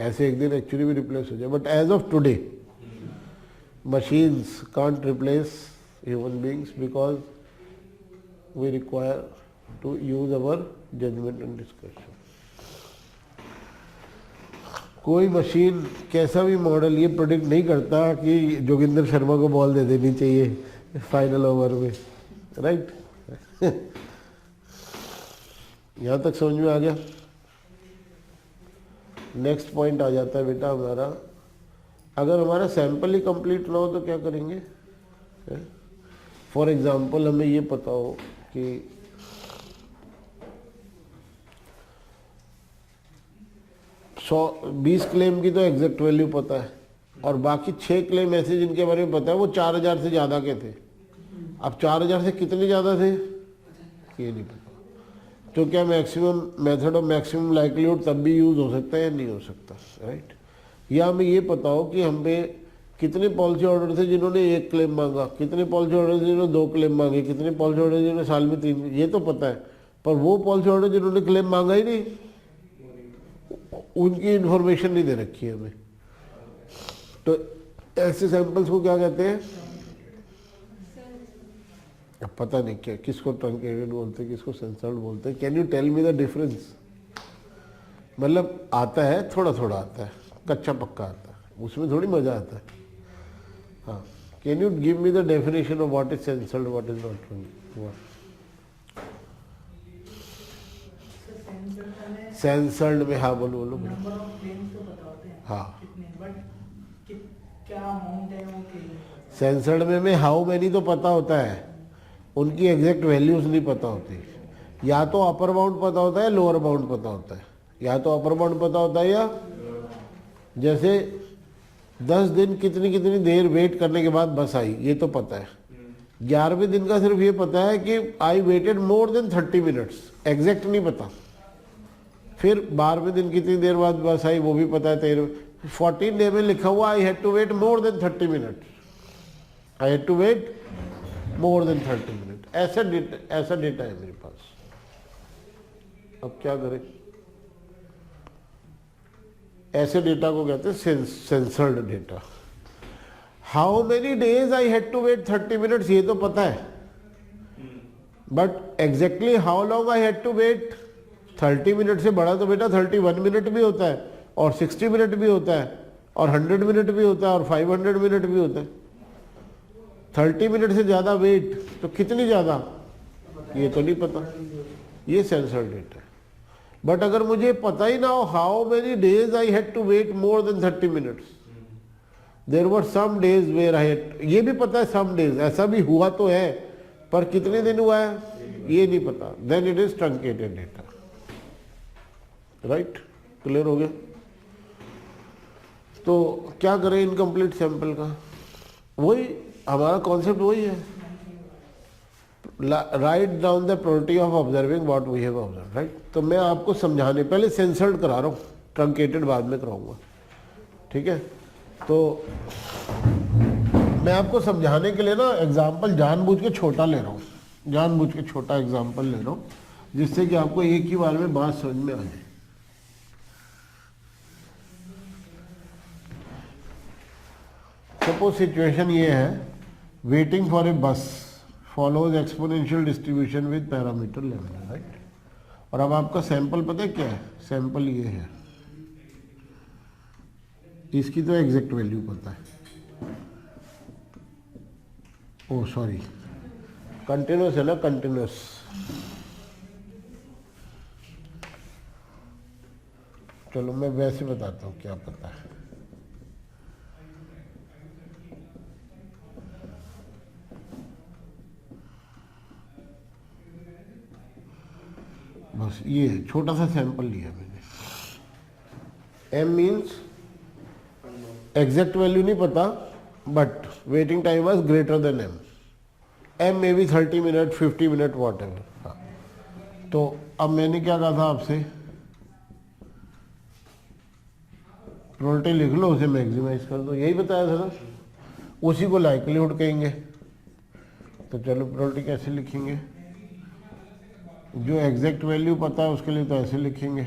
ऐसे एक दिन एक्चुअली भी रिप्लेस हो जाए। But as of today machines can't replace human beings because we require to use our judgment and discretion. कोई मशीन, कैसा भी मॉडल ये प्रोडिक्ट नहीं करता कि जोगिंदर शर्मा को बॉल दे देनी चाहिए फाइनल ओवर में, राइट? यहाँ तक समझ में आ गया? नेक्स्ट पॉइंट आ जाता है बेटा हमारा, अगर हमारा सैंपल ही कंप्लीट ना हो तो क्या करेंगे? फॉर एग्जांपल हमें ये पता हो कि 120 क्लेम की तो एग्जैक्ट वैल्यू पता है, और बाकी 6 क्लेम ऐसे जिनके बारे में पता है वो 4000 से ज़्यादा के थे। अब 4000 से कितने ज़्यादा थे ये नहीं पता। तो क्या maximum method of maximum likelihood तब भी यूज़ हो सकता है या नहीं हो सकता, राइट? या हमें ये पता हो कि हम पे कितने पॉलिसी ऑर्डर थे जिन्होंने 1 क्लेम मांगा, कितने पॉलिसी ऑर्डर थे जिन्होंने 2 क्लेम मांगे, कितने पॉलिसी ऑर्डर जिन्होंने साल में 3, ये तो पता है। पर वो पॉलिसी ऑर्डर जिन्होंने क्लेम मांगा ही नहीं, उनकी इंफॉर्मेशन नहीं दे रखी है हमें। तो ऐसे सैंपल्स को क्या कहते हैं? अब पता नहीं क्या, किसको ट्रंकेटेड बोलते हैं, किसको सेंसर्ड बोलते हैं। Can you tell me the difference? मतलब आता है, थोड़ा थोड़ा आता है, कच्चा पक्का आता है, उसमें थोड़ी मजा आता है। हाँ, can you give me the definition of what is censored, what is not? Censored में, हाँ बोलो बोलो। नंबर ऑफ क्लेम्स तो पता होते हैं, हाँ, कितने, बट क्या अमाउंट है वो क्लेम। सेंसर्ड में हाउ मैनी तो पता होता है, उनकी एग्जैक्ट वैल्यूज नहीं पता होती। या तो अपर बाउंड पता होता है, लोअर बाउंड पता होता है। या तो अपर बाउंड पता होता है, या जैसे 10 दिन कितनी कितनी देर वेट करने के बाद बस आई, ये तो पता है। 11वें दिन का सिर्फ ये पता है कि I waited more than 30 minutes, exact नहीं पता। फिर 12वें दिन कितनी देर बाद बस आई वो भी पता है। 14 डे में लिखा हुआ I had to wait more than 30 minute, I had to wait more than 30 minute. ऐसा डेटा है मेरे पास। अब क्या करें? ऐसे डेटा को कहते हैं censored data. How many days I had to wait 30 minutes ये तो पता है, but exactly how long I had to wait 30 minute से बड़ा तो बेटा 31 मिनट भी होता है, और 60 मिनट भी होता है, और 100 मिनट भी होता है, और 500 मिनट भी होता है। 30 मिनट से ज़्यादा वेट तो कितनी ज़्यादा ये तो नहीं पता, ये सेंसर्ड डेटा है। बट अगर मुझे पता ही ना हो how many days I had to wait more than 30 minutes, there were some days where I had, ये भी पता है सम डेज, ऐसा भी हुआ तो है, पर कितने दिन हुआ है ये नहीं पता, then it is truncated data. Right, clear हो गया? तो क्या करें इनकम्प्लीट सैंपल का? वही हमारा कॉन्सेप्ट वही है, write down the probability of observing what we have observe, right? तो मैं आपको समझाने, पहले सेंसर्ड करा रहा हूँ, ट्रंकेटेड बाद में कराऊंगा, ठीक है? तो मैं आपको समझाने के लिए ना एग्जाम्पल जानबूझ के छोटा ले रहा हूँ, जानबूझ के छोटा एग्जाम्पल ले रहा हूँ, जिससे कि आपको एक ही बार में बात समझ में आ जाए। सपोज सिचुएशन ये है, वेटिंग फॉर ए बस follows exponential distribution with parameter lambda, right. और अब आपका सैंपल पता है क्या है, सैंपल ये है, इसकी तो एग्जैक्ट वैल्यू पता है, ओ सॉरी कंटिन्यूस है ना, कंटिन्यूस। चलो मैं वैसे बताता हूँ क्या पता है। बस ये छोटा सा सैंपल लिया मैंने। m मीन्स एग्जैक्ट वैल्यू नहीं पता, but waiting time was greater than m। m may be 30 minute, 50 minute, what ever. हाँ, तो अब मैंने क्या कहा था आपसे, प्रोबेबिलिटी लिख लो, उसे मैक्सिमाइज कर दो, यही बताया था ना। उसी को लाइक्लीहुड कहेंगे। तो चलो प्रोबेबिलिटी कैसे लिखेंगे, जो एग्जैक्ट वैल्यू पता है उसके लिए तो ऐसे लिखेंगे,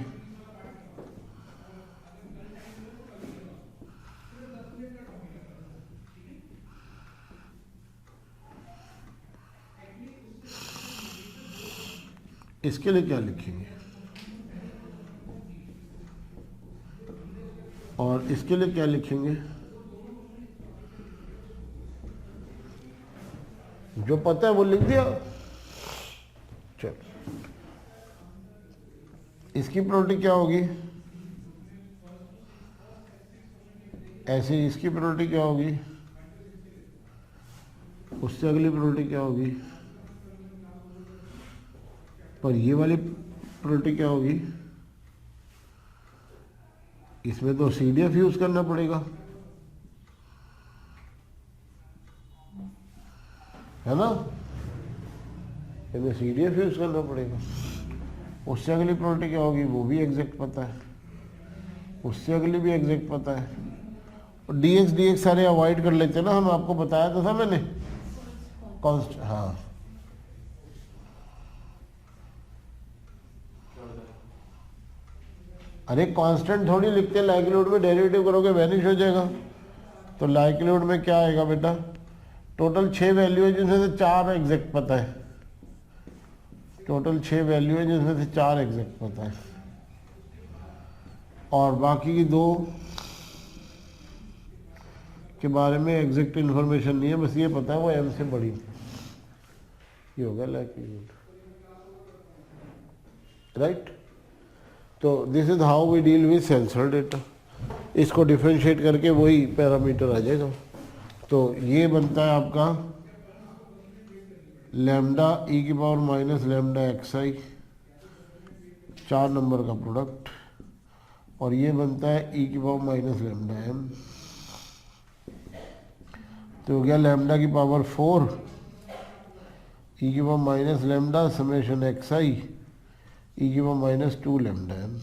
इसके लिए क्या लिखेंगे, और इसके लिए क्या लिखेंगे, जो पता है वो लिख दिया। चलो इसकी प्रोबेबिलिटी क्या होगी, ऐसे इसकी प्रोबेबिलिटी क्या होगी, उससे अगली प्रोबेबिलिटी क्या होगी, पर ये वाली प्रोबेबिलिटी क्या होगी, इसमें तो CDF यूज करना पड़ेगा, है ना, इसमें CDF यूज करना पड़ेगा। उससे अगली प्रोबेबिलिटी क्या होगी, वो भी एग्जैक्ट पता है, उससे अगली भी एग्जैक्ट पता है। और dx सारे अवॉइड कर लेते हैं ना, हम आपको बताया तो था मैंने, कॉन्स्ट, हाँ अरे कांस्टेंट थोड़ी लिखते हैं, लाइक्लीहुड में डेरिवेटिव करोगे वैनिश हो जाएगा। तो लाइक्लीहुड में क्या आएगा बेटा, टोटल 6 वैल्यू है जिनमें से 4 एग्जैक्ट पता है, टोटल 6 वैल्यू है जिनमें से 4 एग्जैक्ट पता है, और बाकी की 2 के बारे में एग्जैक्ट इन्फॉर्मेशन नहीं है, बस ये पता है वो m से बड़ी, ये होगा लाइक्लीहुड, राइट। तो this is how we deal with censor data. इसको डिफरेंशिएट करके वही पैरामीटर आ जाएगा। तो ये बनता है आपका लैम्डा e की power minus lambda xi, 4 number का प्रोडक्ट, और ये बनता है e की पावर माइनस लैम्डा m। तो हो गया लैम्डा की पावर 4 e की power minus lambda summation xi e की पावर माइनस 2 लैम्डा m।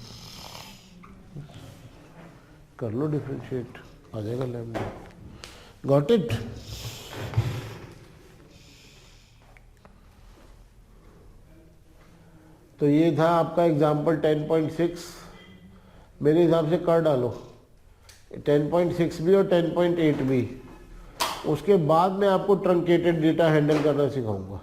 कर लो डिफरेंशिएट, आ जाएगा लैम्डा। Got it. तो ये था आपका एग्जाम्पल 10.6। मेरे हिसाब से कर डालो 10.6 भी और 10.8 भी। उसके बाद मैं आपको ट्रंकेटेड डेटा हैंडल करना सिखाऊंगा।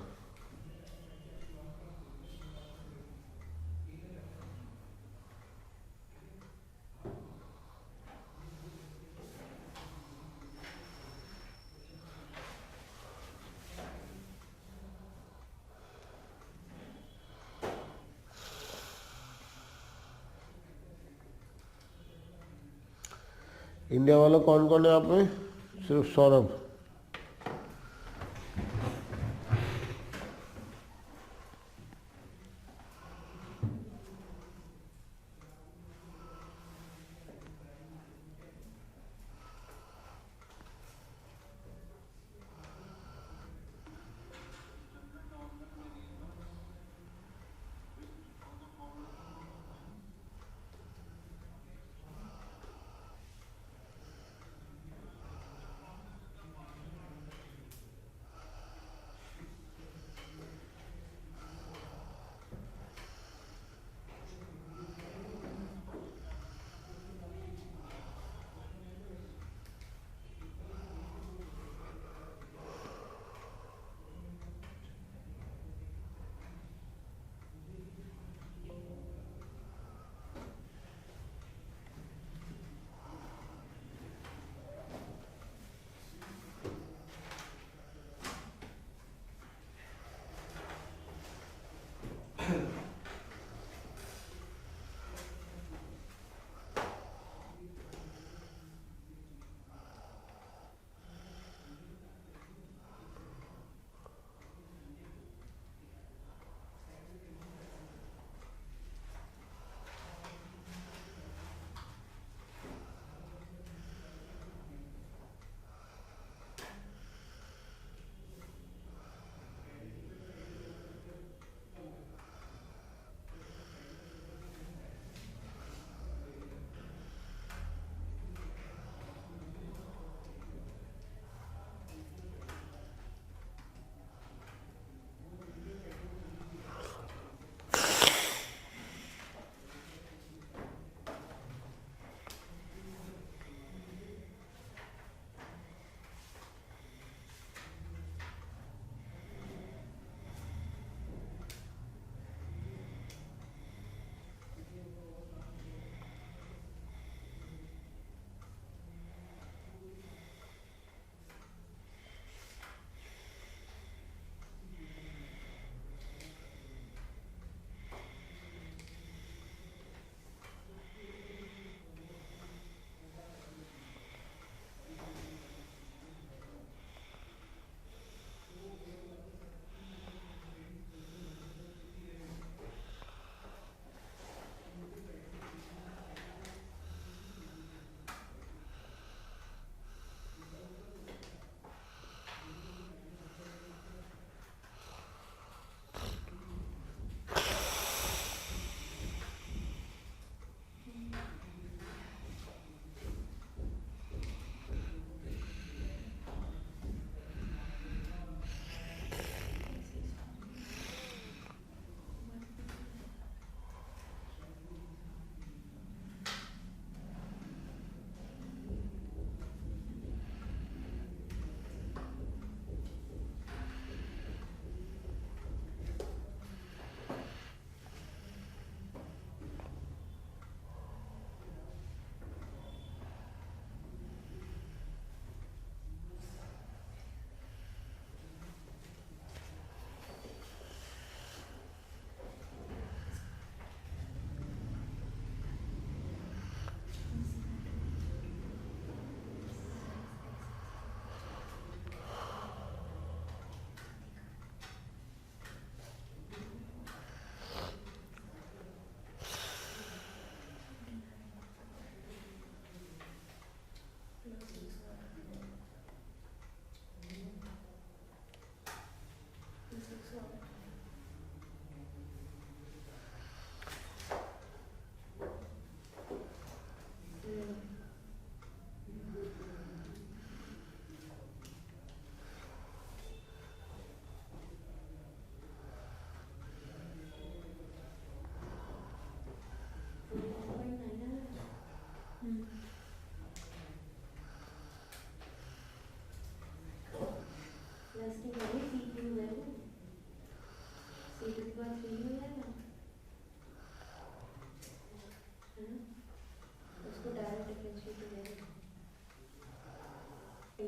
इंडिया वाला कौन कौन है आप में? सिर्फ Saurabh. C to the power 3 हो जाएगा, है ना? उसको डायरेक्ट डिफरेंशिएट हो जाएगा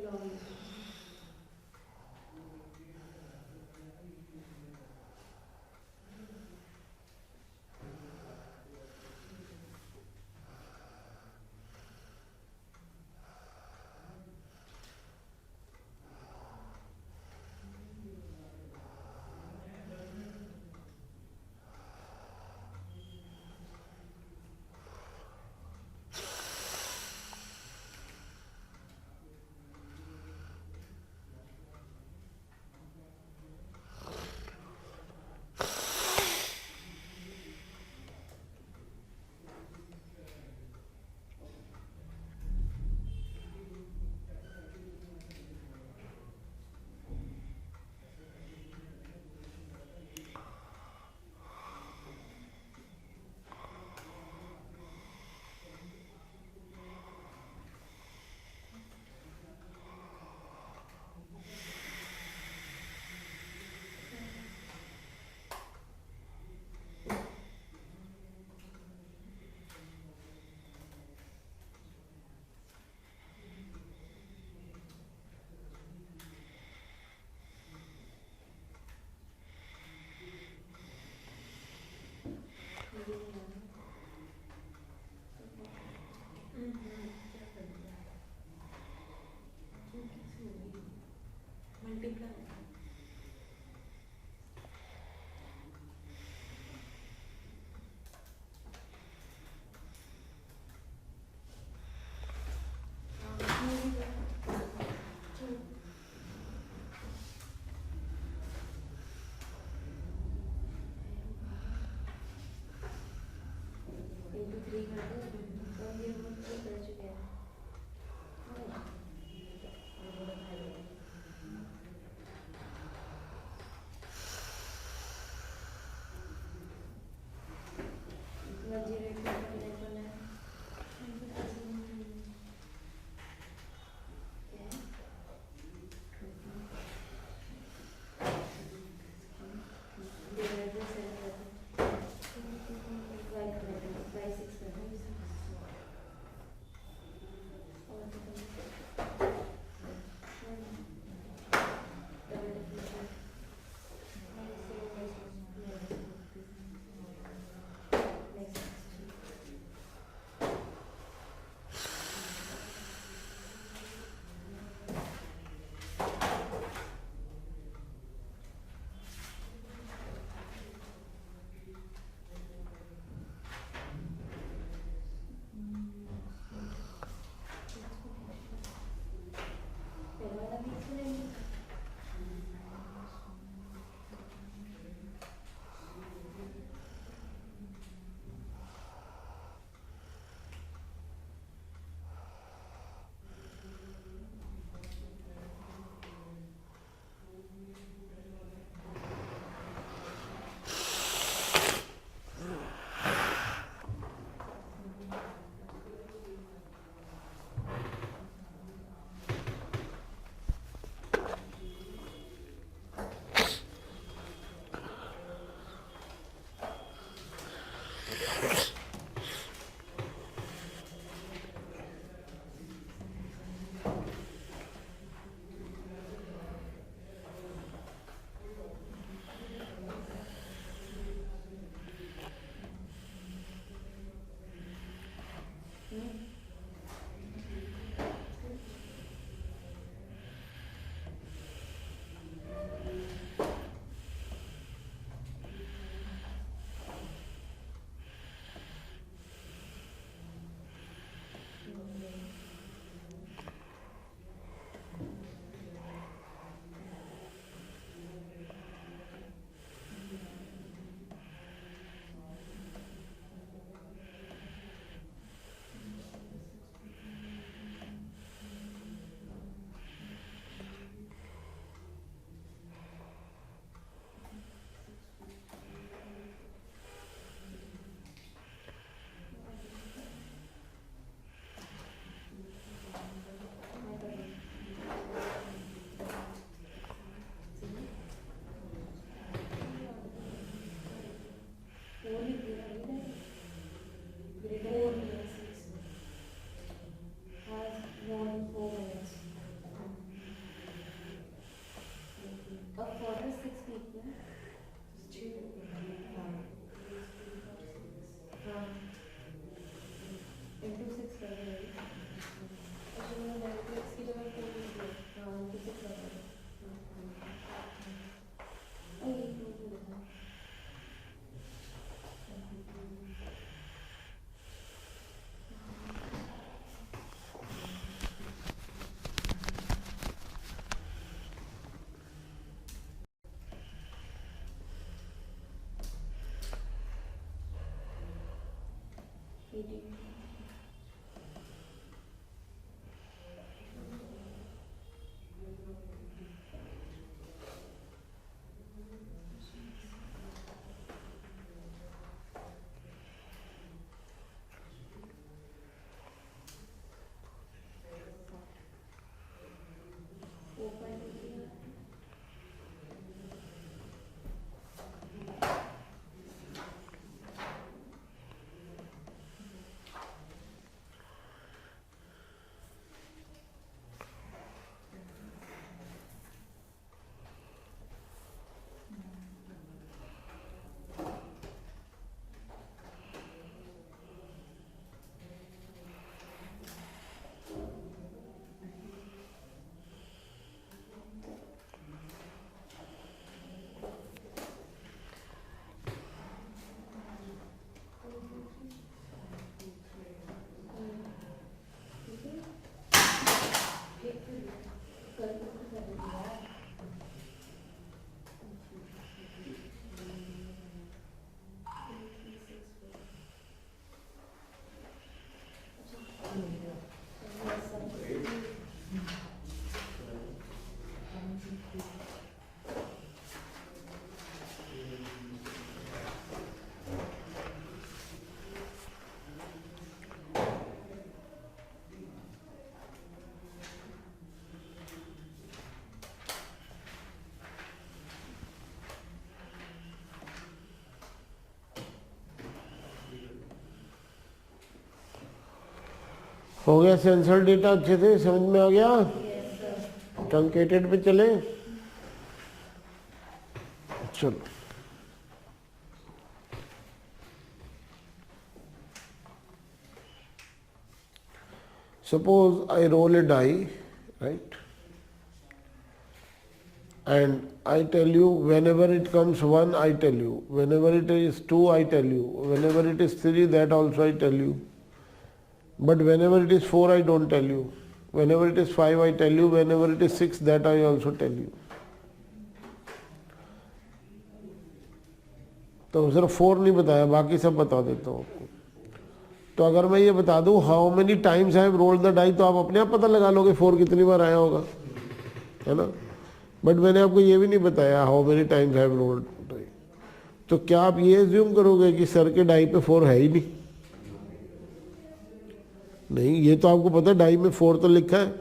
log e। 18. हो गया सेंसर डेटा अच्छे से समझ में आ गया? ट्रंकेटेड पे चले। चलो suppose I roll a die, right? And I tell you whenever it comes 1 I tell you, whenever it is 2 I tell you, whenever it is 3 that also I tell you, but whenever it is 4 I don't tell you, whenever it is 5 I tell you, whenever it is 6 that I also tell you. तो सिर्फ 4 नहीं बताया, बाकी सब बता देता हूँ आपको। तो अगर मैं ये बता दूँ how many times I have rolled the die, तो आप अपने आप पता लगा लोगे 4 कितनी बार आया होगा, है ना? बट मैंने आपको ये भी नहीं बताया how many times I have rolled die. तो क्या आप ये एज्यूम करोगे कि सर के डाई पे 4 है ही नहीं? नहीं, ये तो आपको पता है डाई में 4 तो लिखा है।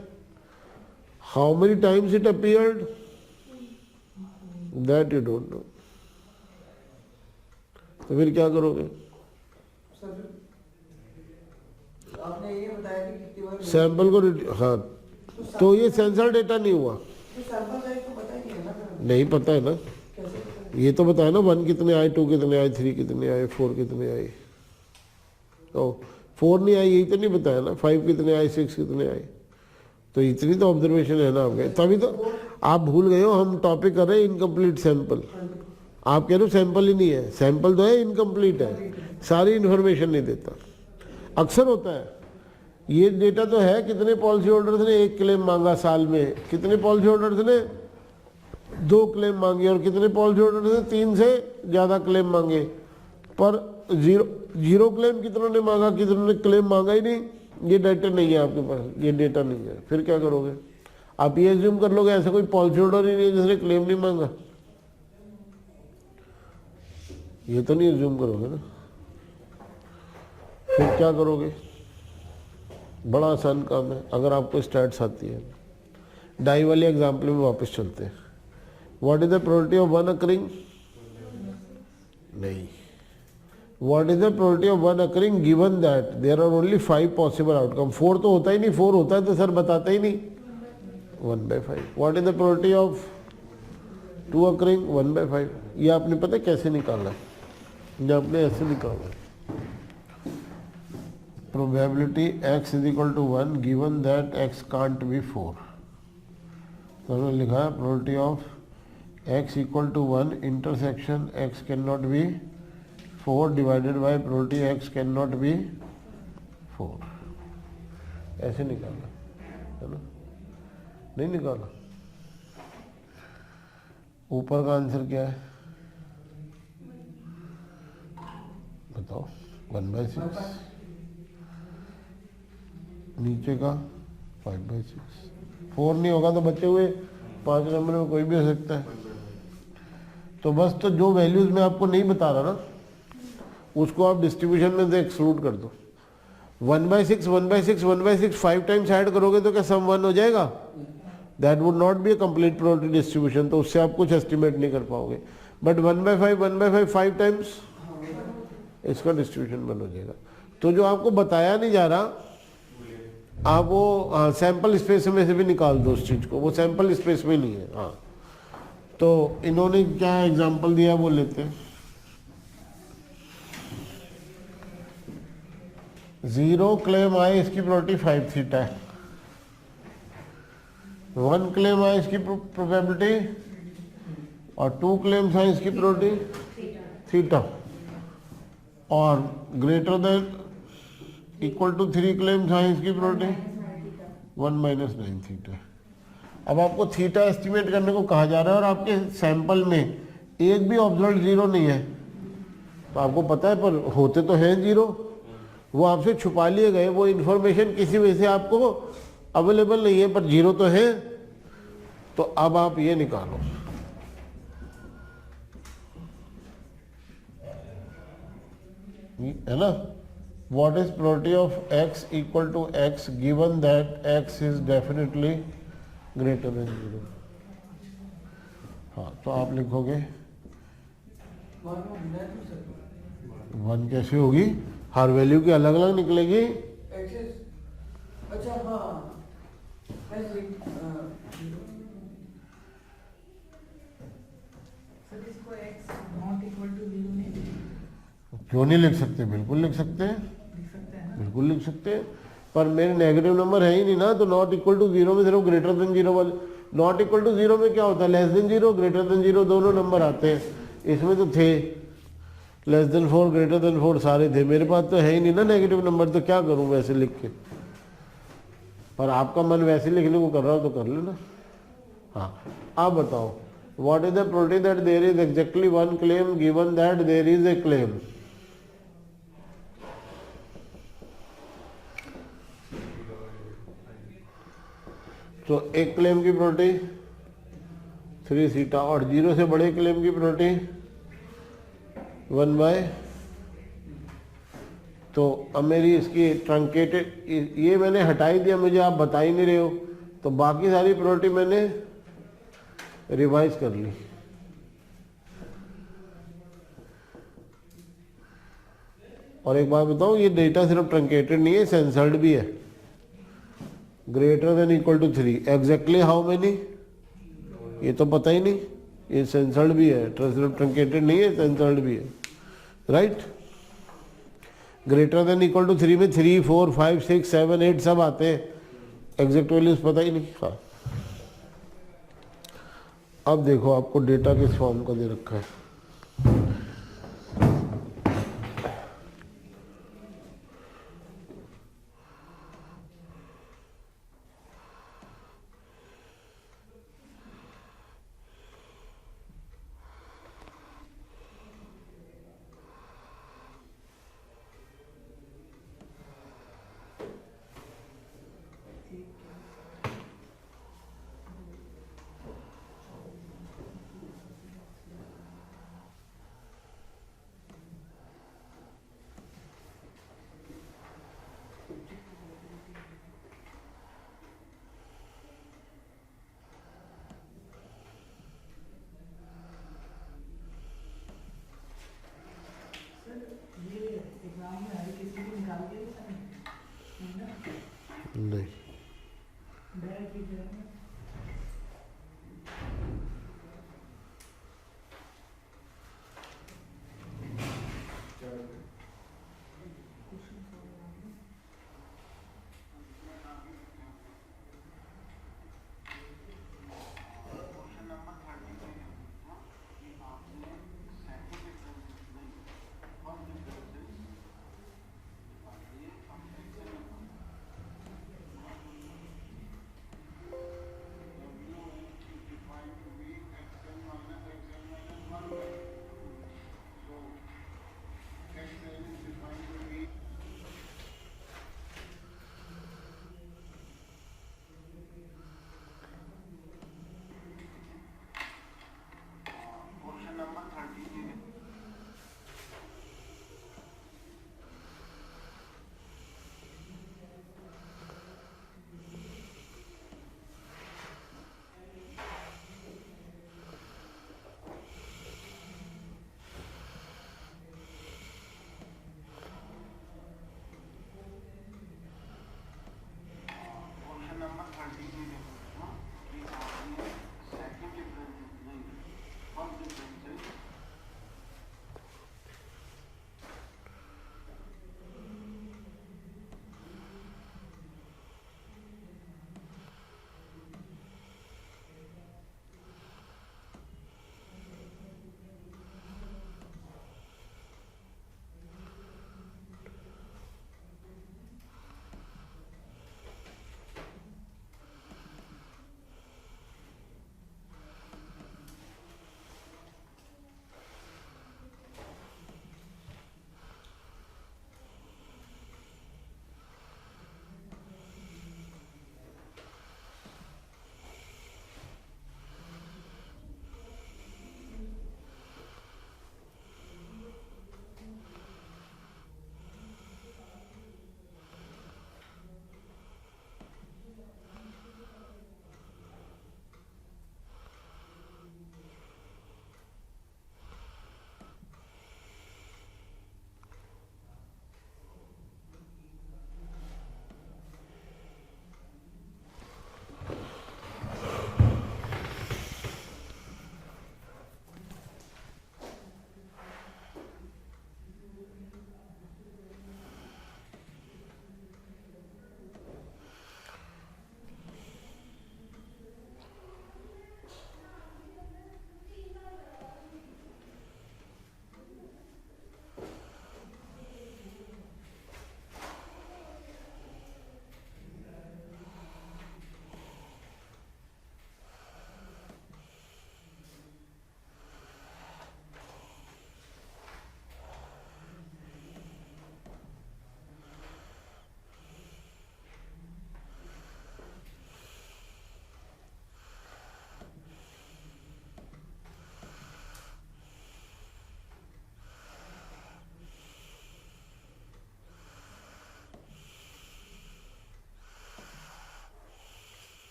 How many times it appeared that you don't know. तो फिर क्या करोगे? आपने ये बताया कि कितनी बार सैंपल को हाँ, तो ये सेंसर डेटा नहीं हुआ। सैंपल साइज तो पता ही नहीं है ना फिर। नहीं पता है ना, कैसे? ये तो बताया ना 1 कितने आए, 2 कितने आए, 3 कितने आए, 4 कितने आए। तो 4 नहीं आई यही तो नहीं बताया ना, 5 कितने आए, 6 कितने आए। तो इतनी तो ऑब्जर्वेशन है ना आपके, तभी तो आप भूल गए हो। हम टॉपिक कर रहे हैं इनकम्प्लीट सैंपल, आप कह रहे हो सैंपल ही नहीं है। सैंपल तो है, इनकम्प्लीट है, सारी इन्फॉर्मेशन नहीं देता। अक्सर होता है ये डेटा तो है, कितने पॉलिसी होल्डर्स ने 1 क्लेम मांगा साल में, कितने पॉलिसी होल्डर्स ने 2 क्लेम मांगे, और कितने पॉलिसी होल्डर्स ने 3 से ज़्यादा क्लेम मांगे, पर जीरो क्लेम कितनों ने मांगा, कितनों ने क्लेम मांगा ही नहीं। ये डेटा नहीं है आपके पास, ये डेटा नहीं है। फिर क्या करोगे? आप ये एज्यूम कर लोगे ऐसा कोई पॉलिसी होल्डर ही नहीं है जिसने क्लेम नहीं मांगा। ये तो नहीं एज्यूम करोगे ना। फिर क्या करोगे? बड़ा आसान काम है, अगर आपको स्टैट्स आती है। डाई वाले एग्जाम्पल में वापस चलते हैं। What is the probability of 1 occurring? नहीं। What is the probability of 1 occurring given that there are only 5 possible outcome? 4 तो होता ही नहीं, 4 होता है तो सर बताता ही नहीं। 1/5। What is the probability of 2 occurring? 1/5। ये आपने पता कैसे निकाला? ये आपने ऐसे निकाला, probability x is equal to 1 given that x can't be 4। तो हमने लिखा है probability of x equal to 1 intersection x cannot be 4 divided by probability x cannot be 4। ऐसे निकाला है ना? नहीं निकाला। ऊपर का आंसर क्या है बताओ? 1/6। नीचे का 5/6, 4 नहीं होगा तो बचे हुए 5 नंबर में कोई भी हो सकता है। तो बस, तो जो वैल्यूज मैं आपको नहीं बता रहा ना, उसको आप डिस्ट्रीब्यूशन में से एक्सक्लूड कर दो। 1/6 1/6 1/6 5 टाइम्स ऐड करोगे तो क्या सम 1 हो जाएगा? That would not be A complete probability distribution, तो उससे आप कुछ एस्टिमेट नहीं कर पाओगे। बट 1/5 1/5 5 टाइम्स इसका डिस्ट्रीब्यूशन 1 हो जाएगा। तो जो आपको बताया नहीं जा रहा, आप वो सैंपल स्पेस में से भी निकाल दो उस चीज को, वो सैंपल स्पेस में नहीं है। हाँ, तो इन्होंने क्या एग्जांपल दिया वो लेते हैं। 0 क्लेम आए, इसकी प्रोबेबिलिटी 5 थीटा है। 1 क्लेम आए, इसकी प्रोबेबिलिटी, और 2 क्लेम्स आए, इसकी प्रोबेबिलिटी थीटा, और greater than equal to 3 claims आए, इसकी प्रोबेबिलिटी 1 - 9 थीटा। अब आपको थीटा एस्टिमेट करने को कहा जा रहा है और आपके सैंपल में एक भी ऑब्जर्व जीरो नहीं है, तो आपको पता है पर होते तो हैं जीरो, वो आपसे छुपा लिए गए, वो इंफॉर्मेशन किसी वजह से आपको अवेलेबल नहीं है, पर जीरो तो है। तो अब आप ये निकालो, है ना, what is probability of x equal to x given that x is definitely greater than 0। हाँ, तो आप लिखोगे 1 कैसे होगी, हर वैल्यू की अलग अलग निकलेगी। अच्छा हाँ, सर इसको x नॉट इक्वल टू 0 नहीं क्यों नहीं लिख सकते? बिल्कुल लिख सकते हैं, लिख सकते हैं ना? बिल्कुल लिख सकते हैं, पर मेरे नेगेटिव नंबर है ही नहीं ना, तो नॉट इक्वल टू 0 में सिर्फ ग्रेटर देन 0 वाले, नॉट इक्वल टू 0 में क्या होता है, लेस देन 0 ग्रेटर देन 0 दोनों नंबर आते हैं। इसमें तो थे लेस देन 4 ग्रेटर देन 4 सारे थे, मेरे पास तो है ही नहीं ना नेगेटिव नंबर, तो क्या करूं वैसे लिख के। पर आपका मन वैसे लिखने को कर रहा हो तो कर लेना। हाँ, आप बताओ, what is the probability that there is exactly 1 claim given that there is a claim. तो एक क्लेम की प्रोबेबिलिटी 3 थीटा, और 0 से बड़े क्लेम की प्रोबेबिलिटी 1/, तो अब मेरी इसकी ट्रंकेटेड, ये मैंने हटा ही दिया, मुझे आप बता ही नहीं रहे हो, तो बाकी सारी प्रोबेबिलिटी मैंने रिवाइज कर ली। और एक बात बताऊं, ये डेटा सिर्फ ट्रंकेटेड नहीं है, सेंसर्ड भी है। Greater than equal to 3, exactly how many ये तो पता ही नहीं, ये सेंसर्ड भी है, सिर्फ ट्रंकेटेड नहीं है, सेंसर्ड भी है, right. Greater than equal to 3 में 3 4 5 6 7 8 सब आते हैं, एग्जैक्ट वैल्यूज पता ही नहीं। हाँ, अब देखो आपको डेटा किस फॉर्म का दे रखा है। ये एग्जाम में हर किसी को निकाल के नहीं, डायरेक्ट लिख रहे हैं।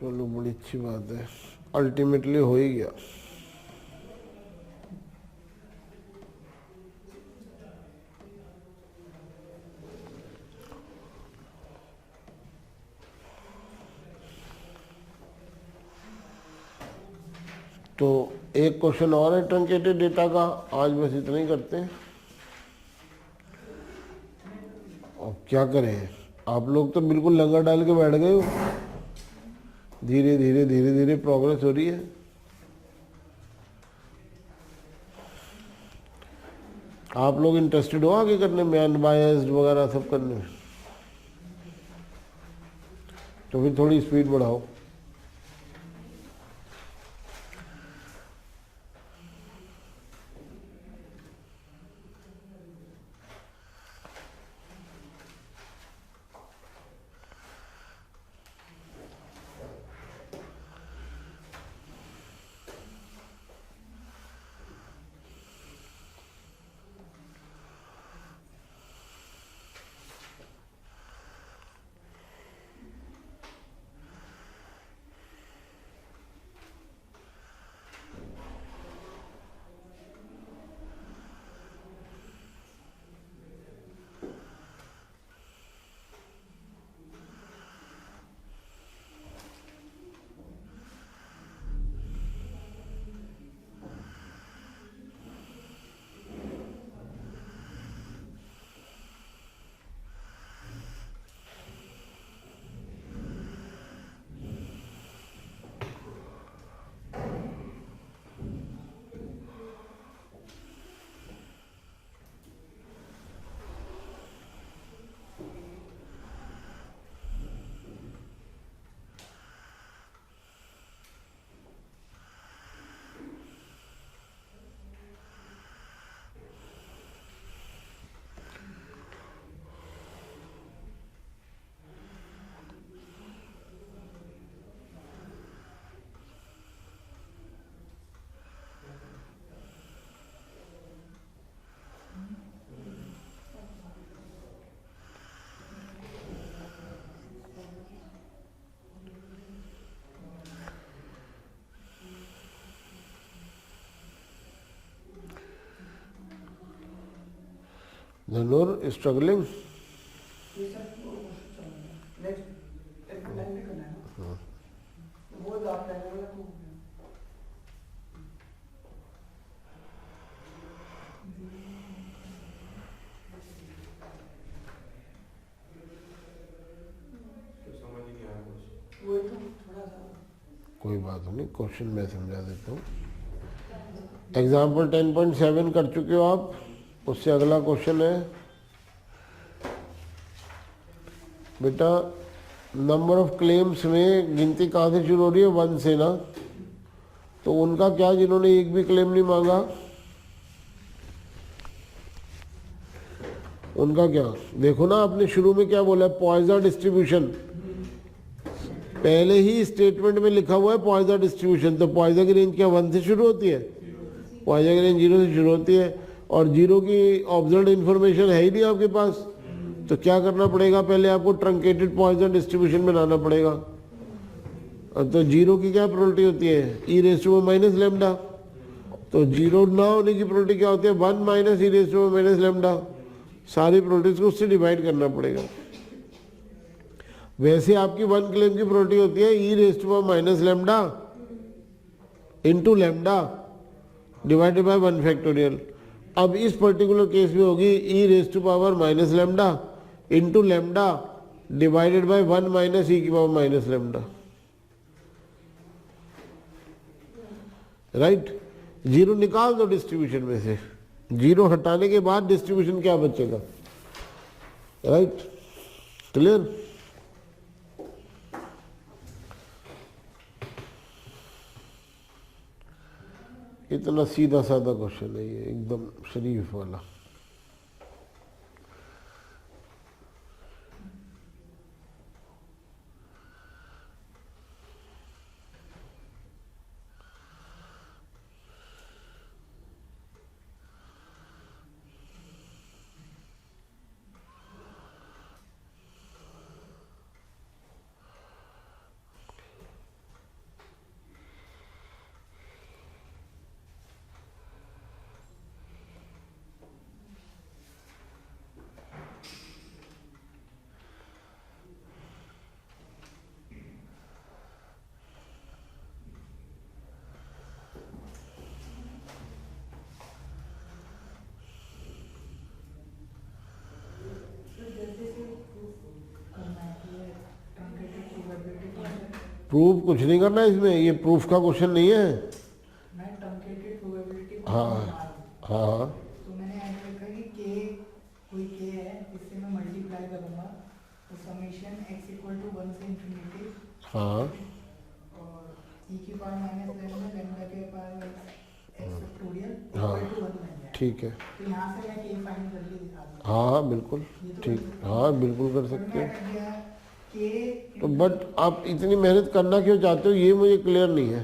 चलो बड़ी अच्छी बात है, अल्टीमेटली हो ही गया। तो एक क्वेश्चन और है ट्रंकेटेड डेटा का, आज बस इतना ही करते हैं। अब क्या करें, आप लोग तो बिल्कुल लंगर डाल के बैठ गए हो। धीरे धीरे धीरे धीरे प्रोग्रेस हो रही है। आप लोग इंटरेस्टेड हो आगे करने में, अनबायस्ड वगैरह सब करने में? तो फिर थोड़ी स्पीड बढ़ाओ। धनुर स्ट्रगलिंग। ये सब नेक्स्ट एक लाइन भी करना है ना, वो जो आप कहने वाला वो तो समझ ही नहीं आया कुछ। वो तो थोड़ा सा कोई बात नहीं, क्वेश्चन मैं समझा देता हूँ। एग्जाम्पल 10.7 कर चुके हो आप, उससे अगला क्वेश्चन है बेटा, नंबर ऑफ क्लेम्स में गिनती कहाँ से शुरू हो रही है? 1 से ना। तो उनका क्या जिन्होंने एक भी क्लेम नहीं मांगा, उनका क्या? देखो ना, आपने शुरू में क्या बोला है, पॉइजन डिस्ट्रीब्यूशन। पहले ही स्टेटमेंट में लिखा हुआ है पॉइजन डिस्ट्रीब्यूशन, तो पॉइजन की रेंज क्या 1 से शुरू होती है? पॉइजन की रेंज 0 से शुरू होती है, और 0 की ऑब्जर्व्ड इन्फॉर्मेशन है ही नहीं आपके पास। तो क्या करना पड़ेगा, पहले आपको ट्रंकेटेड पॉइजन डिस्ट्रीब्यूशन बनाना पड़ेगा। तो 0 की क्या प्रोबेबिलिटी होती है? E raise to minus lambda. तो 0 ना होने की प्रोबेबिलिटी क्या होती है? 1 minus e raise to minus lambda. सारी प्रोबेबिलिटीज को उससे डिवाइड करना पड़ेगा। वैसे आपकी 1 क्लेम की प्रोबेबिलिटी होती है e raise to minus lambda into lambda divided by 1 factorial. अब इस पर्टिकुलर केस में होगी e raise to power minus lambda into lambda divided by 1 minus e की पावर माइनस लेमडा। राइट? 0 निकाल दो डिस्ट्रीब्यूशन में से, 0 हटाने के बाद डिस्ट्रीब्यूशन क्या बचेगा? राइट? क्लियर? इतना सीधा साधा क्वेश्चन है ये, एकदम शरीफ वाला। प्रूफ कुछ नहीं करना है इसमें, ये प्रूफ का क्वेश्चन नहीं है। मैं ट्रंकेटेड प्रोबेबिलिटी हाँ हाँ तो मैंने ऐसे लिखा कि के कोई के है, इससे मैं मल्टीप्लाई करूंगा तो समेशन x इक्वल टू 1 से इंफिनिटी हाँ और e की पावर माइनस लेमडा लेमडा के पावर x फैक्टोरियल हाँ। इक्वल टू 1 बन जाए। ठीक है, तो यहाँ से मैं के फाइंड करके दिखा दूँ। हाँ बिल्कुल ठीक, हाँ बिल्कुल कर सकते हो। के तो बट आप इतनी मेहनत करना क्यों चाहते हो, ये मुझे क्लियर नहीं है।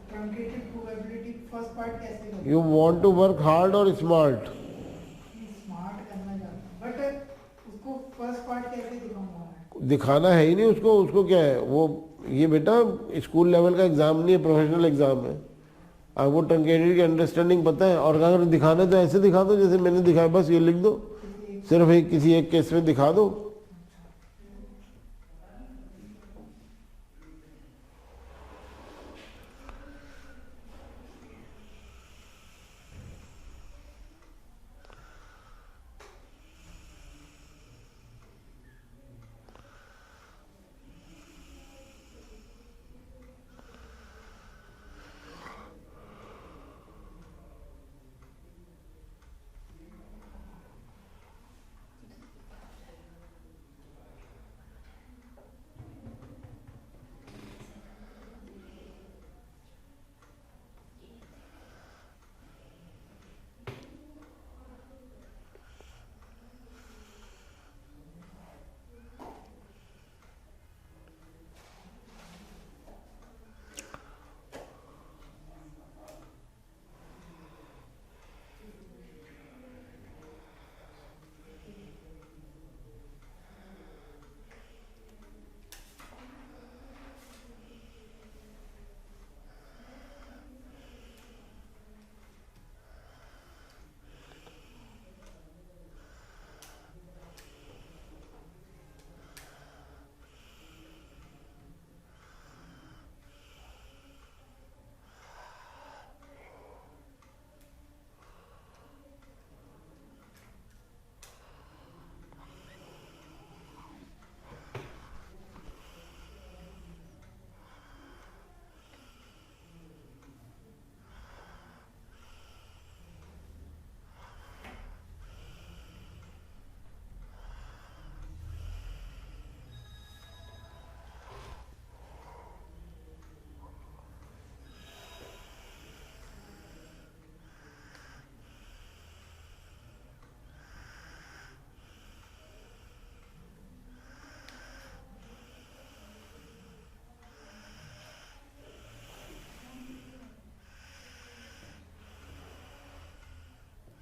ट्रंकेटेड प्रोबेबिलिटी फर्स्ट पार्ट कैसे करूँ? You want to work hard और स्मार्ट। स्मार्ट करना चाहता हूँ बट उसको फर्स्ट पार्ट कैसे दिखाऊंगा मैं? दिखाना है ही नहीं उसको, उसको क्या है वो, ये बेटा स्कूल लेवल का एग्जाम नहीं है, प्रोफेशनल एग्जाम है। आपको ट्रंकेटेड की अंडरस्टैंडिंग पता है, और अगर दिखाना है तो ऐसे दिखा दो जैसे मैंने दिखाया, बस ये लिख दो, सिर्फ एक किसी एक केस में दिखा दो।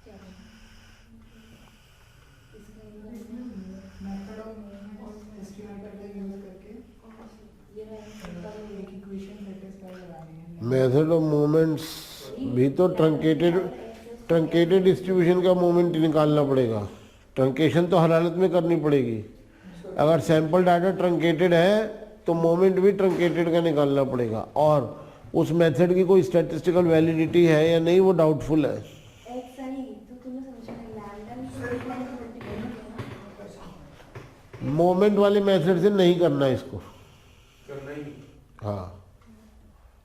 क्या करना? इसका मेथड ऑफ मूवमेंट एस्टिमेटर का यूज करके ये है एक इक्वेशन सेटिस्फाई करानी है। मेथड ऑफ मूवमेंट्स भी तो ट्रंकेटेड डिस्ट्रीब्यूशन का मूवमेंट निकालना पड़ेगा। ट्रंकेशन तो हर हालत में करनी पड़ेगी। अगर सैंपल डाटा ट्रंकेटेड है तो मोमेंट भी ट्रंकेटेड का निकालना पड़ेगा, और उस मेथड की कोई स्टैटिस्टिकल वैलिडिटी है या नहीं वो डाउटफुल है। एक सही तो तुम्हें समझना लैम्डा मोमेंट वाले मेथड से नहीं करना इसको। करना ही नहीं। हाँ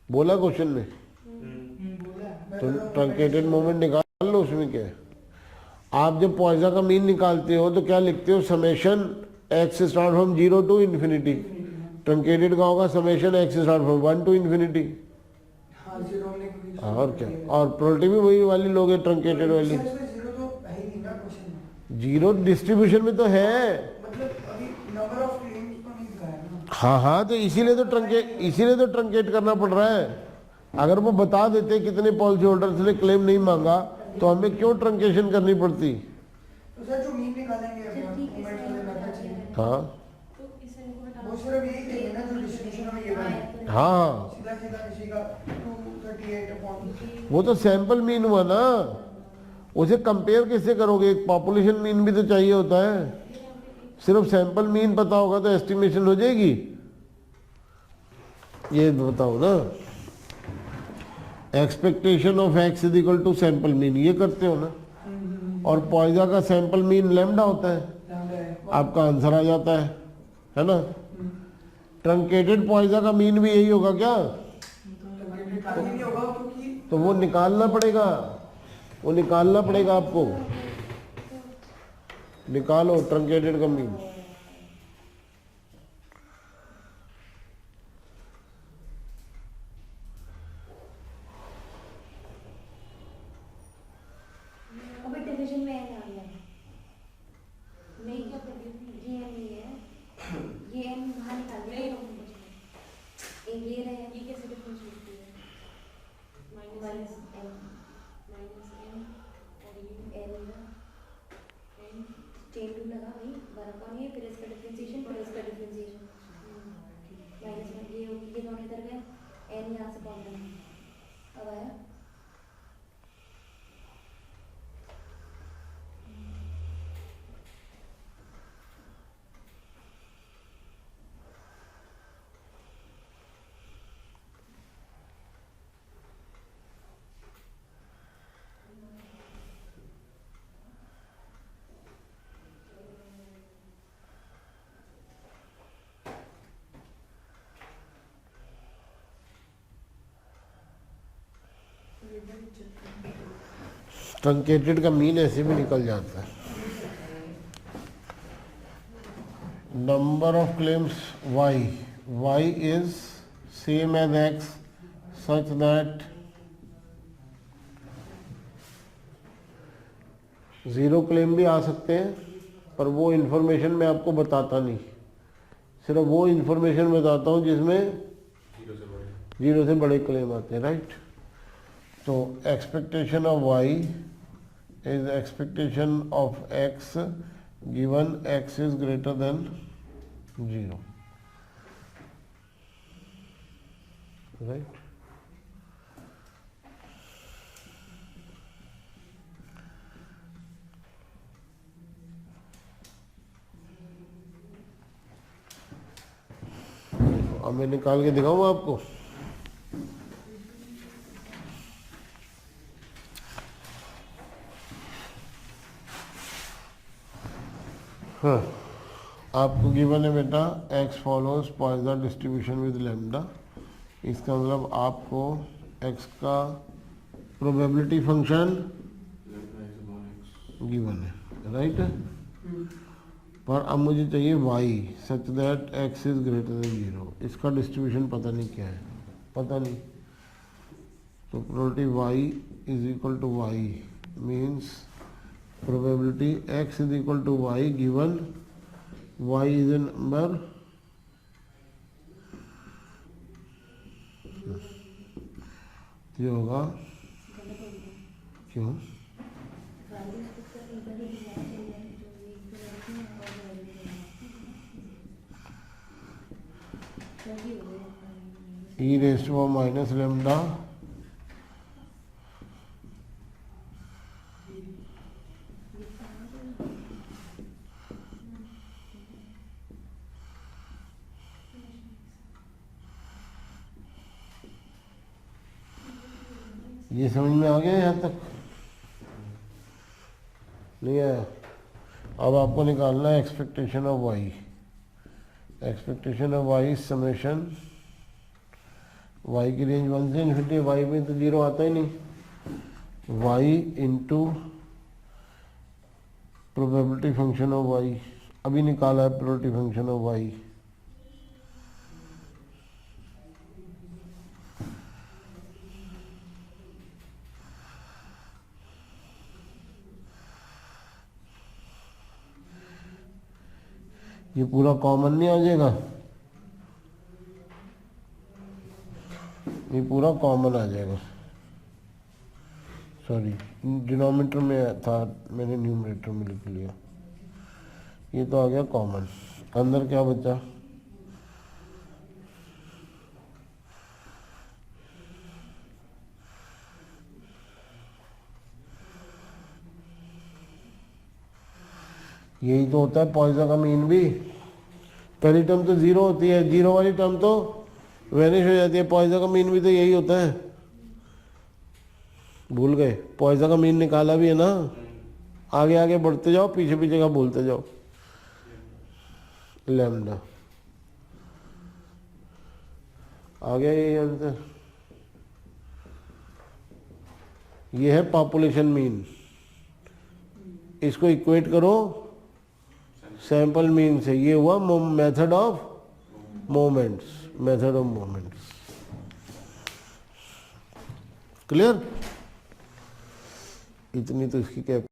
बोला क्वेश्चन में, बोला है। तो ट्रंकेटेड मोमेंट निकाल लो, उसमें क्या है। आप जब पॉइज़ा का मीन निकालते हो तो क्या लिखते हो, summation X start from 0 to infinity. Truncated का होगा summation X start from 1 to infinity. हाँ जीरो हमने क्योंकि और क्या, और प्रोबेबिलिटी भी वही वाली लोगे ट्रंकेटेड वाली। इसमें जीरो तो है ही नहीं ना क्वेश्चन में। जीरो डिस्ट्रीब्यूशन में तो है। मतलब अभी नंबर ऑफ क्लेम्स तो नहीं दिखाया ना। हाँ हाँ, तो इसीलिए तो ट्रंकेट करना पड़ रहा है। अगर वो बता देते कितने पॉलिसी होल्डर्स ने क्लेम नहीं मांगा तो हमें क्यों ट्रंकेशन करनी पड़ती। तो सर जो मीन निकालेंगे अभी हम मूवमेंट वाले मेथड से, हाँ तो इसे इनको हटा वो सिर्फ यही देंगे ना जो डिस्ट्रीब्यूशन हमें गिवन है। हाँ, सीधा सीधा किसी का 238 अपॉन वो तो सैंपल मीन हुआ ना, उसे कंपेयर कैसे करोगे, एक पॉपुलेशन मीन भी तो चाहिए होता है। सिर्फ सैंपल मीन पता होगा तो एस्टिमेशन हो जाएगी, ये बताओ ना। Expectation of X is equal to sample mean, ये करते हो ना। और पॉइज़ा का सैंपल मीन लैम्डा होता है, आपका आंसर आ जाता है ना। ट्रंकेटेड पॉइजा का मीन भी यही होगा क्या? निकालने नहीं होगा क्योंकि तो वो निकालना पड़ेगा, वो निकालना पड़ेगा आपको। निकालो ट्रंकेटेड का मीन। अभी डिवीजन में एन आ गया नहीं क्या ये एन नहीं है ये एन बाहर निकाल दिया एक ये रहे ये कैसे डिफरेंस होती है माइनस एन और ये एन चेन टू लगा भाई बराबर कौन है फिर इसका डिफरेंशिएशन फिर इसका डिफरेंशिएशन माइनस में ये दोनों इधर गए एन यहाँ से पहुंच गए अब आया ट्रंकेटेड का मीन ऐसे भी निकल जाता है। Number of claims y is same as x such that 0 claim भी आ सकते हैं, पर वो इंफॉर्मेशन मैं आपको बताता नहीं, सिर्फ वो इंफॉर्मेशन बताता हूँ जिसमें 0 से बड़े क्लेम आते हैं, राइट। तो expectation of y is expectation of x given x is greater than 0, right? अब मैं निकाल के दिखाऊँ आपको। हाँ, आपको गिवन है बेटा x follows Poisson distribution with lambda. इसका मतलब आपको x का प्रोबेबिलिटी फंक्शन गिवन है, राइट। पर अब मुझे चाहिए y such that x is greater than 0। इसका डिस्ट्रीब्यूशन पता नहीं क्या है, पता नहीं। तो probability y is equal to y means probability x is equal to y given y is a number ये होगा क्यों e raised to minus lambda ये समझ में आ गया यहाँ तक? नहीं आया? अब आपको निकालना है expectation of y। Expectation of y summation y की रेंज 1 से इन्फिनिटी, y में तो 0 आता ही नहीं, y into probability function of y। अभी निकाला है प्रोबेबिलिटी फंक्शन ऑफ y। ये पूरा कॉमन नहीं आ जाएगा, ये पूरा कॉमन आ जाएगा। सॉरी, डिनोमिनेटर में था, मैंने न्यूमरेटर में लिख लिया। ये तो आ गया कॉमन। अंदर क्या बचा? यही तो होता है पॉइसन का मीन भी। पहली टर्म तो 0 होती है, 0 वाली टर्म तो वेनिश हो जाती है। पॉइसन का मीन भी तो यही होता है। भूल गए? पॉइसन का मीन निकाला भी है ना। आगे आगे बढ़ते जाओ, पीछे पीछे का बोलते जाओ। लैम्डा आ गया ये आंसर। ये है पॉपुलेशन मीन, इसको इक्वेट करो सैंपल मीन से, ये हुआ method of moments, method of moments. Clear? इतनी तो इसकी क्या